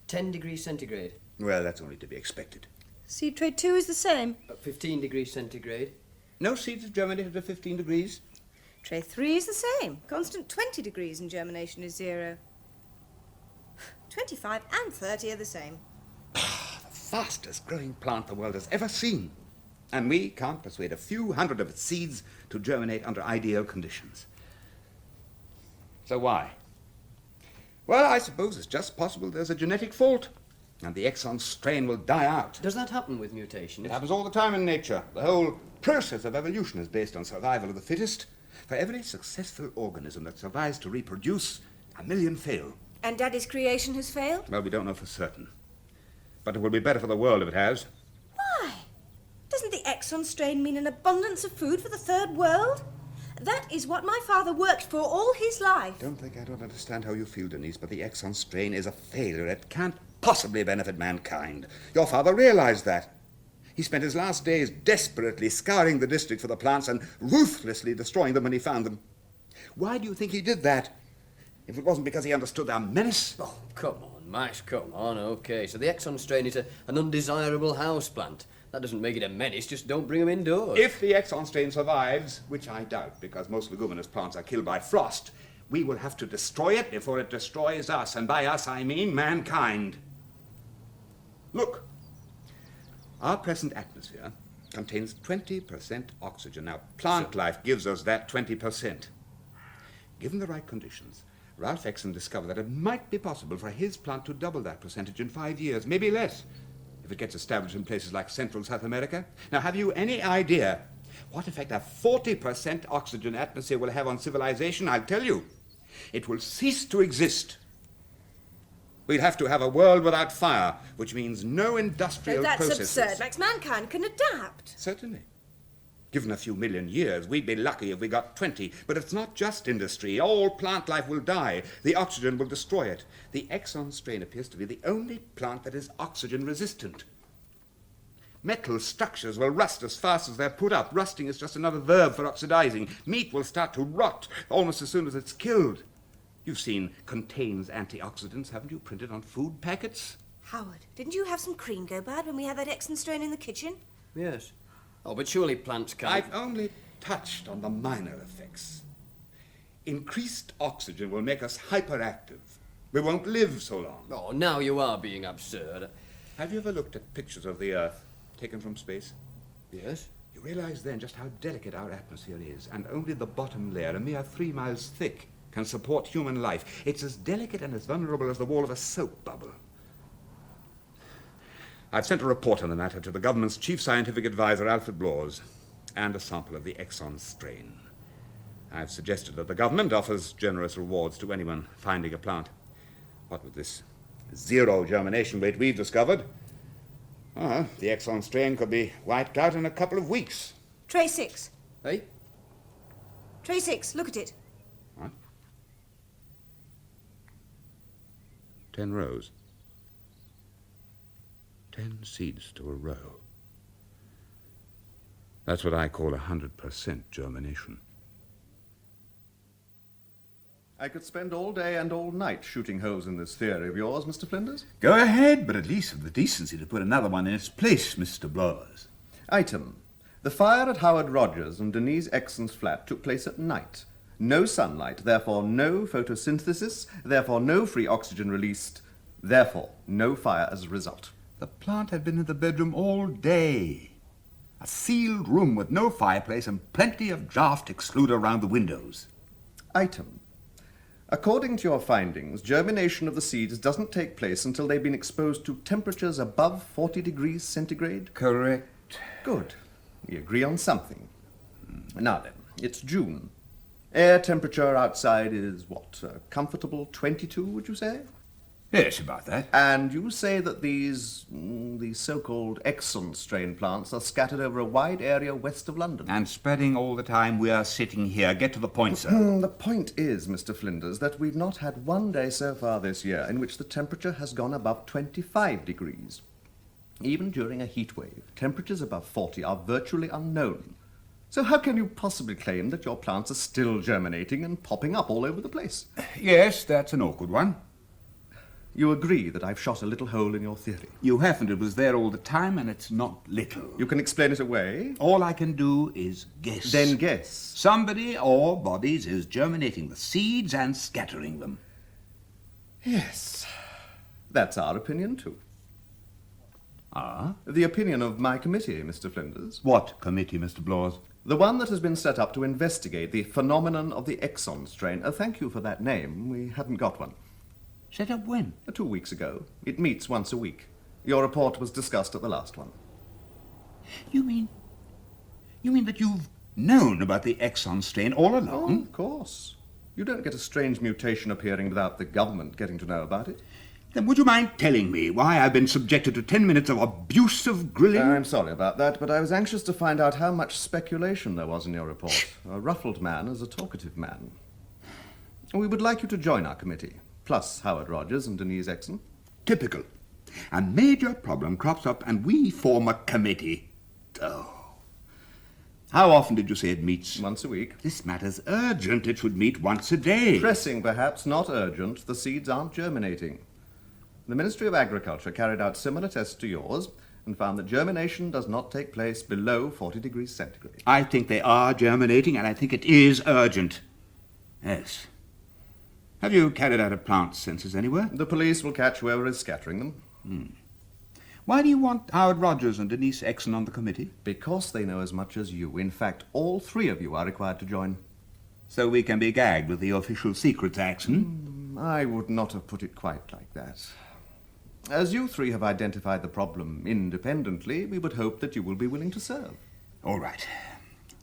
Speaker 13: 10 degrees centigrade.
Speaker 20: Well, that's only to be expected.
Speaker 12: Seed tray 2 is the same.
Speaker 13: 15 degrees centigrade.
Speaker 20: No seeds have germinated at 15 degrees.
Speaker 12: Tray 3 is the same. Constant 20 degrees and germination is 0. 25 and 30 are the same.
Speaker 20: The fastest growing plant the world has ever seen. And we can't persuade a few hundred of its seeds to germinate under ideal conditions. So why? Well, I suppose it's just possible there's a genetic fault, and the Exon strain will die out.
Speaker 13: Does that happen with mutations?
Speaker 20: It happens all the time in nature. The whole process of evolution is based on survival of the fittest. For every successful organism that survives to reproduce, 1,000,000 fail.
Speaker 12: And Daddy's creation has failed?
Speaker 20: Well, we don't know for certain. But it will be better for the world if it has.
Speaker 12: Why? Doesn't the Exon strain mean an abundance of food for the third world? That is what my father worked for all his life.
Speaker 20: Don't think I don't understand how you feel, Denise, but the Exon strain is a failure. It can't possibly benefit mankind. Your father realized that. He spent his last days desperately scouring the district for the plants and ruthlessly destroying them when he found them. Why do you think he did that? If it wasn't because he understood their menace?
Speaker 13: Oh, come on, Max, come on, okay. So the Exon strain is an undesirable houseplant. That doesn't make it a menace, just don't bring them indoors.
Speaker 20: If the Exon strain survives, which I doubt because most leguminous plants are killed by frost, we will have to destroy it before it destroys us, and by us I mean mankind. Look, Our present atmosphere contains 20% oxygen. Now, plant life gives us that 20%. Given the right conditions, Ralph Exon discovered that it might be possible for his plant to double that percentage in 5 years, maybe less, if it gets established in places like Central South America. Now, have you any idea what effect a 40% oxygen atmosphere will have on civilization? I'll tell you. It will cease to exist. We'll have to have a world without fire, which means no industrial processes.
Speaker 12: That's absurd, Max. Mankind can adapt.
Speaker 20: Certainly. Given a few million years, we'd be lucky if we got 20. But it's not just industry. All plant life will die. The oxygen will destroy it. The Exon strain appears to be the only plant that is oxygen resistant. Metal structures will rust as fast as they're put up. Rusting is just another verb for oxidizing. Meat will start to rot almost as soon as it's killed. You've seen contains antioxidants, haven't you, printed on food packets?
Speaker 12: Howard, didn't you have some cream go bad when we had that Exon strain in the kitchen?
Speaker 13: Yes. Oh, but surely plants can't...
Speaker 20: I've only touched on the minor effects. Increased oxygen will make us hyperactive. We won't live so long.
Speaker 13: Oh, now you are being absurd.
Speaker 20: Have you ever looked at pictures of the Earth taken from space?
Speaker 13: Yes.
Speaker 20: You realize then just how delicate our atmosphere is, and only the bottom layer, a mere 3 miles thick, can support human life. It's as delicate and as vulnerable as the wall of a soap bubble. I've sent a report on the matter to the government's chief scientific advisor, Alfred Blawes, and a sample of the Exon strain. I've suggested that the government offers generous rewards to anyone finding a plant. What with this zero germination rate we've discovered, the Exon strain could be wiped out in a couple of weeks.
Speaker 12: Tray 6.
Speaker 20: Eh?
Speaker 12: Tray 6, look at it.
Speaker 20: What? 10 rows. 10 seeds to a row. That's what I call 100% germination.
Speaker 14: I could spend all day and all night shooting holes in this theory of yours, Mr. Flinders.
Speaker 21: Go ahead, but at least have the decency to put another one in its place, Mr. Blawes.
Speaker 14: Item. The fire at Howard Rogers and Denise Exon's flat took place at night. No sunlight, therefore no photosynthesis, therefore no free oxygen released, therefore no fire as a result.
Speaker 21: The plant had been in the bedroom all day. A sealed room with no fireplace and plenty of draft excluder around the windows.
Speaker 14: Item. According to your findings, germination of the seeds doesn't take place until they've been exposed to temperatures above 40 degrees centigrade?
Speaker 21: Correct.
Speaker 14: Good. We agree on something. Now then, it's June. Air temperature outside is what? A comfortable 22, would you say?
Speaker 21: Yes, about that.
Speaker 14: And you say that these so-called Exon strain plants are scattered over a wide area west of London.
Speaker 21: And spreading all the time we are sitting here. Get to the point, sir.
Speaker 14: The point is, Mr. Flinders, that we've not had one day so far this year in which the temperature has gone above 25 degrees. Even during a heat wave, temperatures above 40 are virtually unknown. So how can you possibly claim that your plants are still germinating and popping up all over the place?
Speaker 21: Yes, that's an awkward one.
Speaker 14: You agree that I've shot a little hole in your theory?
Speaker 21: You haven't. It was there all the time, and it's not little.
Speaker 14: You can explain it away?
Speaker 21: All I can do is guess.
Speaker 14: Then guess.
Speaker 21: Somebody or bodies is germinating the seeds and scattering them.
Speaker 14: Yes. That's our opinion, too.
Speaker 21: Ah?
Speaker 14: The opinion of my committee, Mr. Flinders.
Speaker 21: What committee, Mr. Blawes?
Speaker 14: The one that has been set up to investigate the phenomenon of the Exon strain. Thank you for that name. We hadn't got one.
Speaker 21: Set up when?
Speaker 14: 2 weeks ago. It meets once a week. Your report was discussed at the last one.
Speaker 21: You mean that you've known about the Exon strain all along?
Speaker 14: Oh, of course. You don't get a strange mutation appearing without the government getting to know about it.
Speaker 21: Then would you mind telling me why I've been subjected to 10 minutes of abusive grilling?
Speaker 14: I'm sorry about that, but I was anxious to find out how much speculation there was in your report. A ruffled man is a talkative man. We would like you to join our committee, plus Howard Rogers and Denise Exon.
Speaker 21: Typical. A major problem crops up and we form a committee. Oh. How often did you say it meets?
Speaker 14: Once a week.
Speaker 21: This matter's urgent. It should meet once a day.
Speaker 14: Pressing, perhaps, not urgent. The seeds aren't germinating. The Ministry of Agriculture carried out similar tests to yours and found that germination does not take place below 40 degrees centigrade.
Speaker 21: I think they are germinating, and I think it is urgent. Yes. Have you carried out a plant census anywhere?
Speaker 14: The police will catch whoever is scattering them.
Speaker 21: Why do you want Howard Rogers and Denise Exon on the committee?
Speaker 15: Because they know as much as you. In fact, all three of you are required to join.
Speaker 21: So we can be gagged with the Official Secrets Act,
Speaker 15: I would not have put it quite like that. As you three have identified the problem independently, we would hope that you will be willing to serve.
Speaker 21: All right.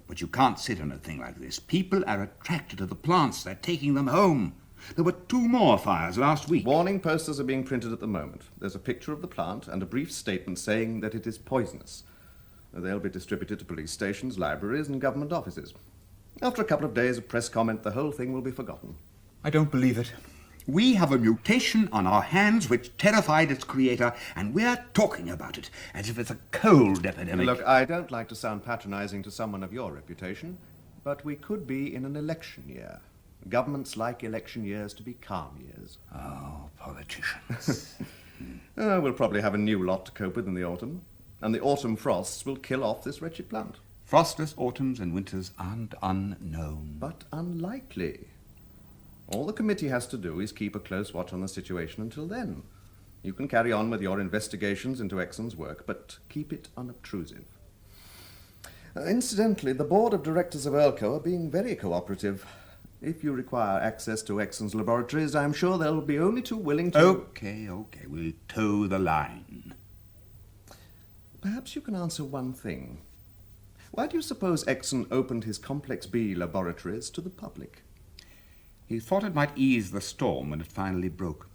Speaker 21: But you can't sit on a thing like this. People are attracted to the plants. They're taking them home. There were 2 more fires last week.
Speaker 15: Warning posters are being printed at the moment. There's a picture of the plant and a brief statement saying that it is poisonous. They'll be distributed to police stations, libraries, and government offices. After a couple of days of press comment, the whole thing will be forgotten.
Speaker 21: I don't believe it. We have a mutation on our hands which terrified its creator, and we're talking about it as if it's a cold epidemic.
Speaker 15: Look, I don't like to sound patronizing to someone of your reputation, but we could be in an election year. Governments like election years to be calm years.
Speaker 21: Oh, politicians.
Speaker 15: We'll probably have a new lot to cope with in the autumn, and the autumn frosts will kill off this wretched plant.
Speaker 21: Frostless autumns and winters aren't unknown.
Speaker 15: But unlikely. All the committee has to do is keep a close watch on the situation until then. You can carry on with your investigations into Exon's work, but keep it unobtrusive. Incidentally, the board of directors of Earlco are being very cooperative. If you require access to Exon's laboratories, I'm sure they'll be only too willing to...
Speaker 21: Okay, we'll toe the line.
Speaker 15: Perhaps you can answer one thing. Why do you suppose Exon opened his Complex B laboratories to the public?
Speaker 21: He thought it might ease the storm when it finally broke.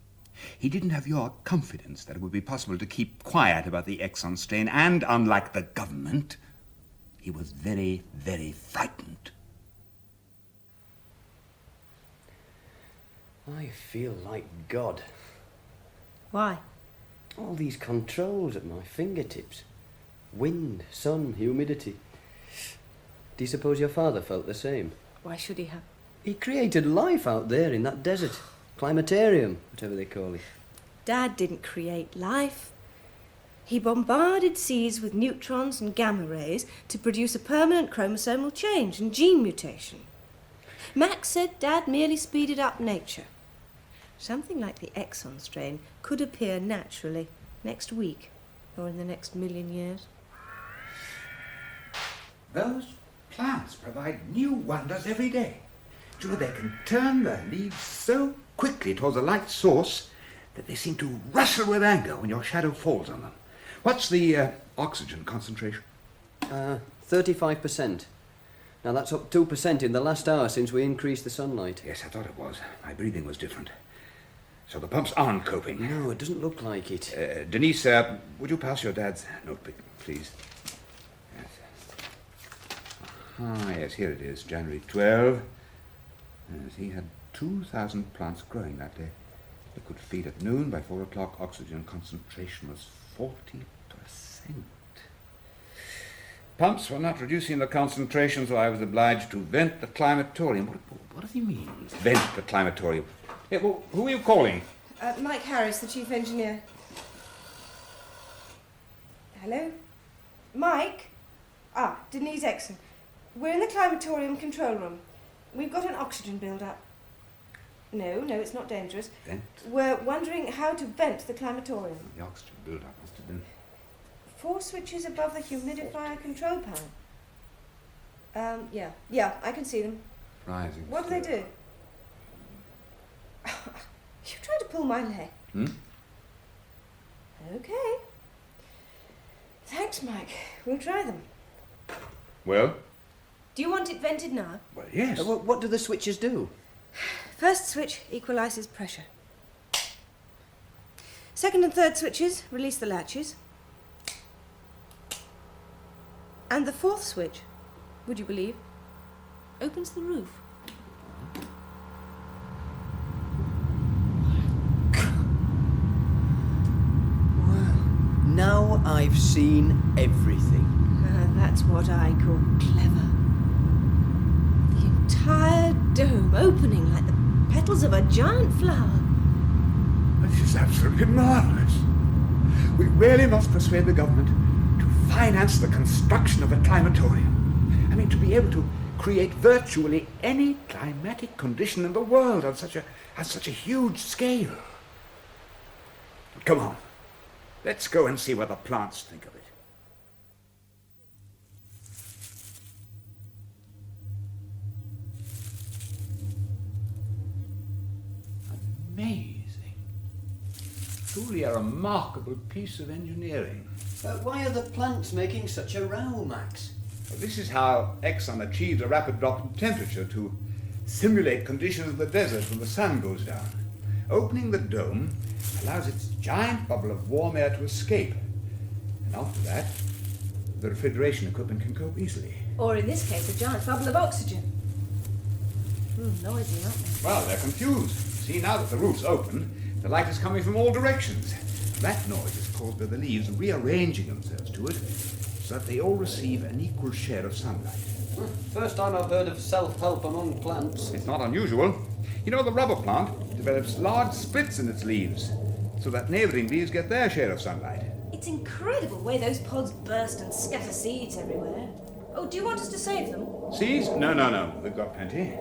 Speaker 21: He didn't have your confidence that it would be possible to keep quiet about the Exon strain, and unlike the government, he was very, very frightened.
Speaker 13: I feel like God.
Speaker 12: Why?
Speaker 13: All these controls at my fingertips. Wind, sun, humidity. Do you suppose your father felt the same?
Speaker 12: Why should he have?
Speaker 13: He created life out there in that desert. Climaterium, whatever they call it.
Speaker 12: Dad didn't create life. He bombarded seeds with neutrons and gamma rays to produce a permanent chromosomal change and gene mutation. Max said Dad merely speeded up nature. Something like the Exon strain could appear naturally next week or in the next 1,000,000 years.
Speaker 21: Those plants provide new wonders every day. You know, they can turn their leaves so quickly towards a light source that they seem to rustle with anger when your shadow falls on them. What's the oxygen concentration?
Speaker 13: 35%. Now that's up 2% in the last hour since we increased the sunlight.
Speaker 21: Yes, I thought it was. My breathing was different. So the pumps aren't coping.
Speaker 13: No, it doesn't look like it.
Speaker 21: Denise, would you pass your dad's notebook, please? Yes. Yes, here it is, January 12. Yes, he had 2,000 plants growing that day. They could feed at noon. By 4 o'clock, oxygen concentration was 40%. Pumps were not reducing the concentration, so I was obliged to vent the climatorium. What does he mean, vent the climatorium? Yeah, well, who are you calling?
Speaker 12: Mike Harris, the chief engineer. Hello? Mike? Denise Exon. We're in the climatorium control room. We've got an oxygen build-up. No, it's not dangerous.
Speaker 21: Vent?
Speaker 12: We're wondering how to vent the climatorium.
Speaker 21: The oxygen build-up must have been...
Speaker 12: 4 switches above the humidifier control panel. Yeah, I can see them.
Speaker 21: Rising.
Speaker 12: What do they do? You tried to pull my leg. Okay. Thanks, Mike. We'll try them.
Speaker 21: Well?
Speaker 12: Do you want it vented now?
Speaker 21: Well, yes.
Speaker 13: What do the switches do?
Speaker 12: First switch equalises pressure. Second and third switches release the latches. And the fourth switch, would you believe, opens the roof.
Speaker 13: Now I've seen everything.
Speaker 12: That's what I call clever. The entire dome opening like the petals of a giant flower.
Speaker 21: This is absolutely marvellous. We really must persuade the government to finance the construction of a climatorium. I mean, to be able to create virtually any climatic condition in the world on such a huge scale. Come on. Let's go and see what the plants think of it. Amazing. Truly a remarkable piece of engineering.
Speaker 13: Why are the plants making such a row, Max?
Speaker 21: Well, this is how Exon achieved a rapid drop in temperature to simulate conditions in the desert when the sun goes down. Opening the dome allows its giant bubble of warm air to escape. And after that, the refrigeration equipment can cope easily.
Speaker 12: Or in this case, a giant bubble of oxygen. Noisy, aren't they?
Speaker 21: Well, they're confused. See, now that the roof's open, the light is coming from all directions. That noise is caused by the leaves rearranging themselves to it so that they all receive an equal share of sunlight.
Speaker 13: First time I've heard of self-help among plants.
Speaker 21: It's not unusual. You know, the rubber plant develops large splits in its leaves so that neighbouring leaves get their share of sunlight.
Speaker 12: It's incredible the way those pods burst and scatter seeds everywhere. Oh, do you want us to save them?
Speaker 21: Seeds? No. We've got plenty.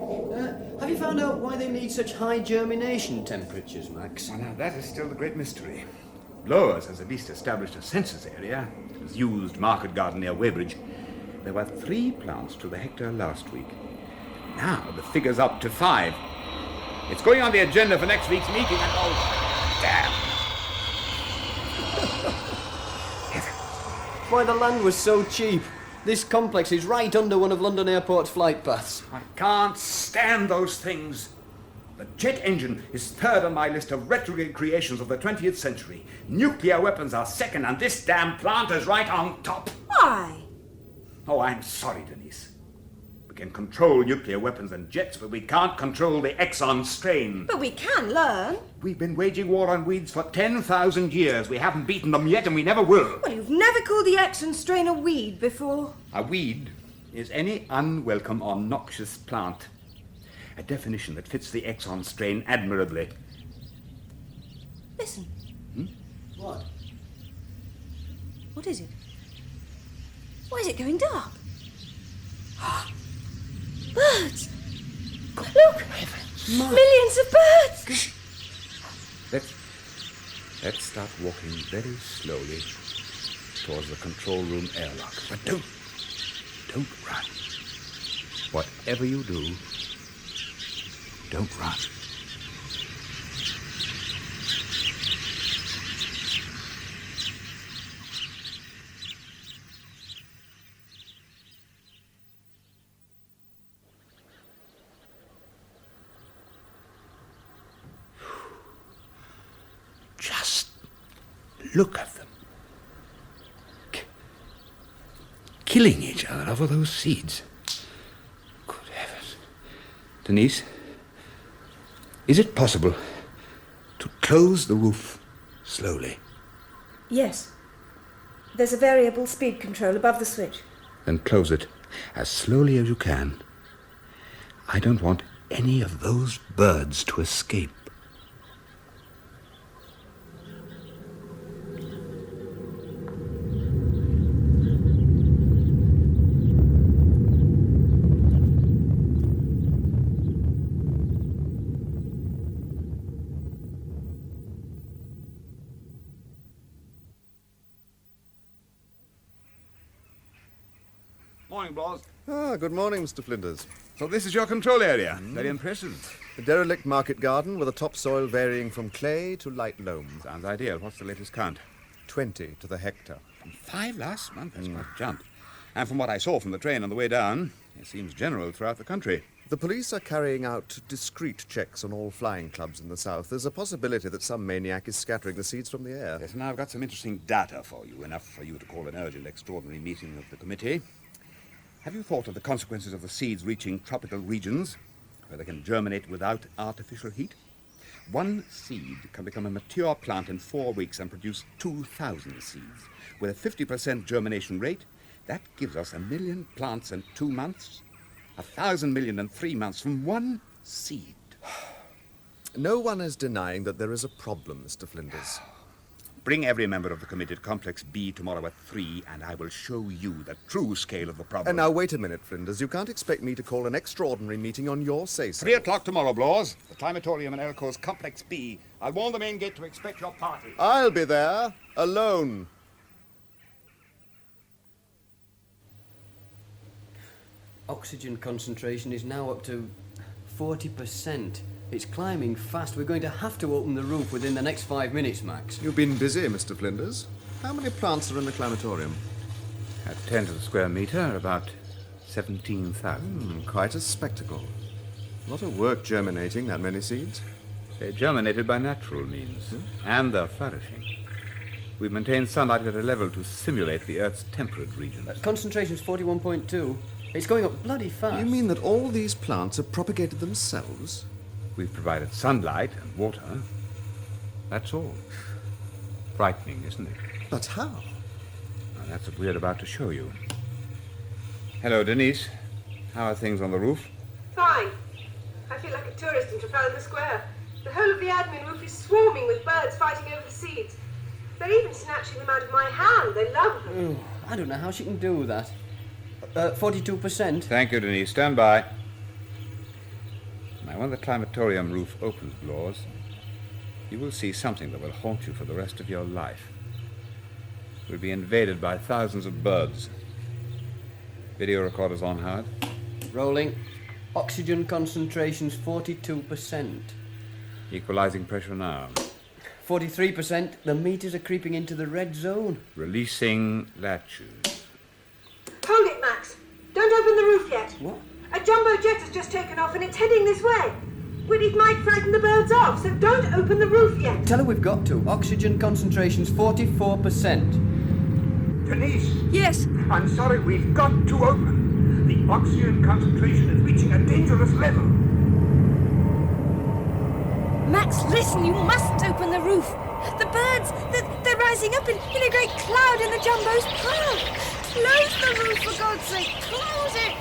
Speaker 13: Have you found out why they need such high germination temperatures, Max?
Speaker 21: Well, now, that is still the great mystery. Blowers has at least established a census area. It was used market garden near Weybridge. There were 3 plants to the hectare last week. Now the figure's up to 5. It's going on the agenda for next week's meeting and oh, damn.
Speaker 13: Why, the land was so cheap. This complex is right under one of London Airport's flight paths.
Speaker 21: I can't stand those things. The jet engine is third on my list of retrograde creations of the 20th century. Nuclear weapons are second, and this damn plant is right on top.
Speaker 12: Why?
Speaker 21: Oh, I'm sorry, Denise. We can control nuclear weapons and jets, but we can't control the Exon strain.
Speaker 12: But we can learn.
Speaker 21: We've been waging war on weeds for 10,000 years. We haven't beaten them yet, and we never will.
Speaker 12: Well, you've never called the Exon strain a weed before.
Speaker 21: A weed is any unwelcome or noxious plant. A definition that fits the Exon strain admirably.
Speaker 12: Listen.
Speaker 13: What?
Speaker 12: What is it? Why is it going dark? Birds! Look! Millions of birds!
Speaker 21: Let's start walking very slowly towards the control room airlock. But don't run. Whatever you do, don't run. Just look at them. Killing each other over those seeds. Good heavens. Denise, is it possible to close the roof slowly?
Speaker 12: Yes. There's a variable speed control above the switch.
Speaker 21: Then close it as slowly as you can. I don't want any of those birds to escape. Morning, boss.
Speaker 9: Good morning, Mr. Flinders.
Speaker 21: So this is your control area. Very impressive.
Speaker 9: A derelict market garden with a topsoil varying from clay to light loam.
Speaker 21: Sounds ideal. What's the latest count?
Speaker 9: 20 to the hectare.
Speaker 21: From 5 last month? That's quite a jump. And from what I saw from the train on the way down, it seems general throughout the country.
Speaker 9: The police are carrying out discreet checks on all flying clubs in the south. There's a possibility that some maniac is scattering the seeds from the air.
Speaker 21: Yes, and I've got some interesting data for you, enough for you to call an urgent extraordinary meeting of the committee. Have you thought of the consequences of the seeds reaching tropical regions, where they can germinate without artificial heat? One seed can become a mature plant in 4 weeks and produce 2,000 seeds. With a 50% germination rate, that gives us 1 million plants in 2 months, 1,000 million in 3 months from one seed.
Speaker 9: No one is denying that there is a problem, Mr. Flinders.
Speaker 21: Bring every member of the committee to Complex B tomorrow at 3, and I will show you the true scale of the problem.
Speaker 9: And now, wait a minute, Flinders. You can't expect me to call an extraordinary meeting on your say-so.
Speaker 21: 3 o'clock tomorrow, Blawes. The Climatorium in Elco's Complex B. I'll warn the main gate to expect your party.
Speaker 9: I'll be there, alone.
Speaker 13: Oxygen concentration is now up to 40%. It's climbing fast. We're going to have to open the roof within the next 5 minutes, Max.
Speaker 9: You've been busy, Mr. Flinders. How many plants are in the climatorium?
Speaker 21: At 10 to the square metre, about 17,000.
Speaker 9: Quite a spectacle. A lot of work germinating that many seeds.
Speaker 21: They're germinated by natural means, and they're flourishing. We've maintained sunlight at a level to simulate the Earth's temperate regions.
Speaker 13: Concentration's 41.2. It's going up bloody fast.
Speaker 9: You mean that all these plants have propagated themselves?
Speaker 21: We've provided sunlight and water. That's all. Frightening, isn't it?
Speaker 9: But how?
Speaker 21: Well, that's what we're about to show you. Hello, Denise. How are things on the roof?
Speaker 2: Fine. I feel like a tourist in Trafalgar Square. The whole of the admin roof is swarming with birds fighting over the seeds. They're even snatching them out of my hand. They love them.
Speaker 13: I don't know how she can do that. 42%.
Speaker 21: Thank you, Denise. Stand by. Now, when the climatorium roof opens, Blawes, you will see something that will haunt you for the rest of your life. We'll be invaded by thousands of birds. Video recorders on, Howard.
Speaker 13: Rolling. Oxygen concentration's 42%.
Speaker 21: Equalizing pressure now.
Speaker 13: 43%. The meters are creeping into the red zone.
Speaker 21: Releasing latches.
Speaker 2: Hold it, Max. Don't open the roof yet.
Speaker 13: What?
Speaker 2: A jumbo jet has just taken off and it's heading this way. Well, it might frighten the birds off, so don't open the roof yet.
Speaker 13: Tell her we've got to. Oxygen concentration's 44%.
Speaker 21: Denise!
Speaker 2: Yes?
Speaker 21: I'm sorry, we've got to open. The oxygen concentration is reaching a dangerous level.
Speaker 6: Max, listen, you mustn't open the roof. The birds, they're rising up in a great cloud in the jumbo's path. Close the roof, for God's sake, close it!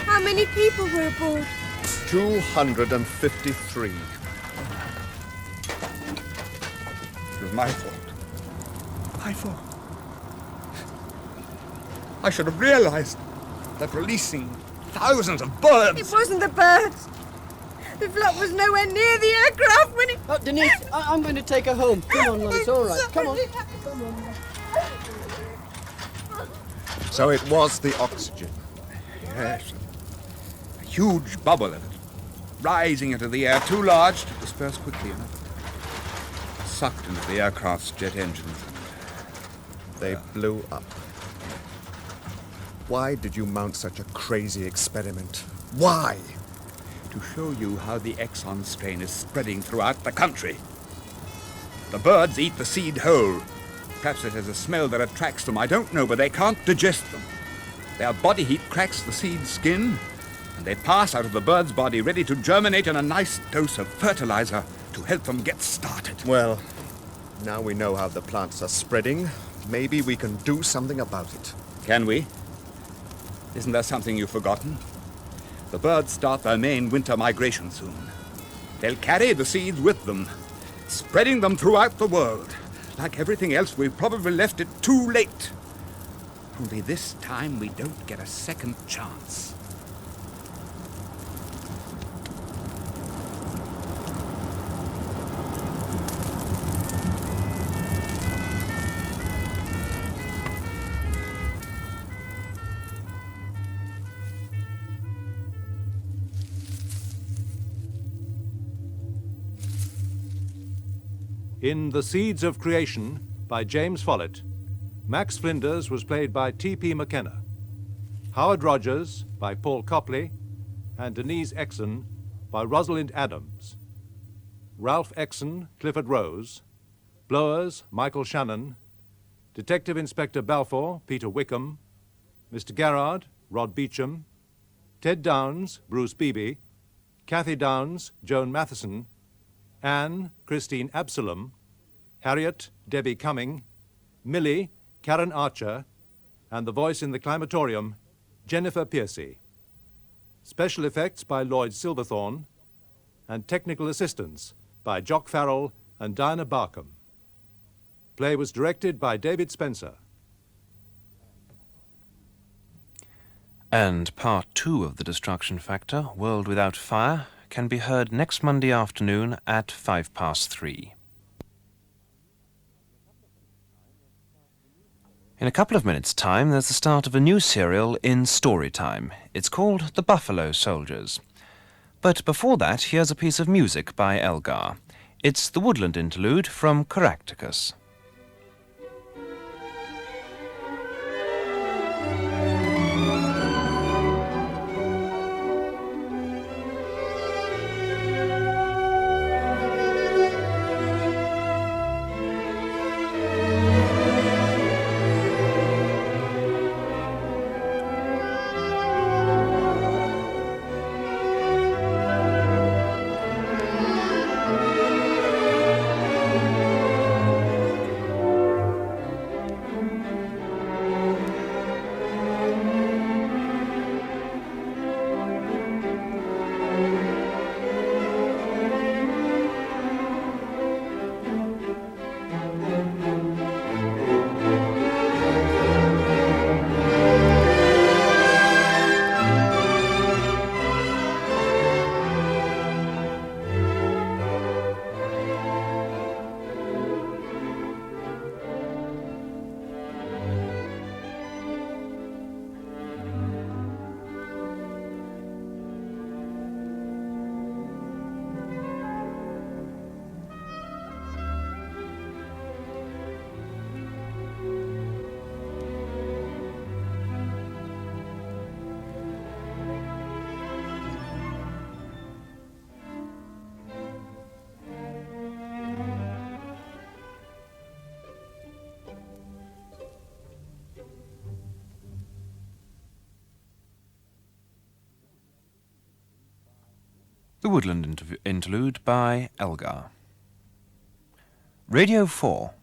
Speaker 6: How many people were aboard?
Speaker 9: 253.
Speaker 21: It was my fault.
Speaker 9: My fault. I should have realized that releasing thousands of birds...
Speaker 2: It wasn't the birds. The flock was nowhere near the aircraft when it...
Speaker 13: Oh, Denise, I'm going to take her home. Come on, love, it's all right. Come on.
Speaker 9: So it was the oxygen.
Speaker 21: Yes. A huge bubble of it, rising into the air, too large to disperse quickly enough. Sucked into the aircraft's jet engines.
Speaker 9: They blew up. Why did you mount such a crazy experiment? Why?
Speaker 21: To show you how the Exon strain is spreading throughout the country. The birds eat the seed whole. Perhaps it has a smell that attracts them, I don't know, but they can't digest them. Their body heat cracks the seed's skin, and they pass out of the bird's body ready to germinate in a nice dose of fertiliser to help them get started.
Speaker 9: Well, now we know how the plants are spreading. Maybe we can do something about it.
Speaker 21: Can we? Isn't there something you've forgotten? The birds start their main winter migration soon. They'll carry the seeds with them, spreading them throughout the world. Like everything else, we've probably left it too late. Only this time we don't get a second chance.
Speaker 5: In The Seeds of Creation by James Follett, Max Flinders was played by T.P. McKenna, Howard Rogers by Paul Copley, and Denise Exon by Rosalind Adams. Ralph Exon, Clifford Rose, Blowers, Michael Shannon, Detective Inspector Balfour, Peter Wickham, Mr. Garrard, Rod Beecham, Ted Downs, Bruce Beebe, Kathy Downs, Joan Matheson, Anne, Christine Absalom, Harriet, Debbie Cumming, Millie, Karen Archer, and the voice in the climatorium, Jennifer Piercy. Special effects by Lloyd Silverthorne, and technical assistance by Jock Farrell and Diana Barkham. Play was directed by David Spencer.
Speaker 8: And part 2 of The Destruction Factor, World Without Fire, can be heard next Monday afternoon at 3:05. In a couple of minutes' time, there's the start of a new serial in story time. It's called The Buffalo Soldiers. But before that, here's a piece of music by Elgar. It's the Woodland Interlude from Caractacus. The Woodland Interlude by Elgar. Radio 4.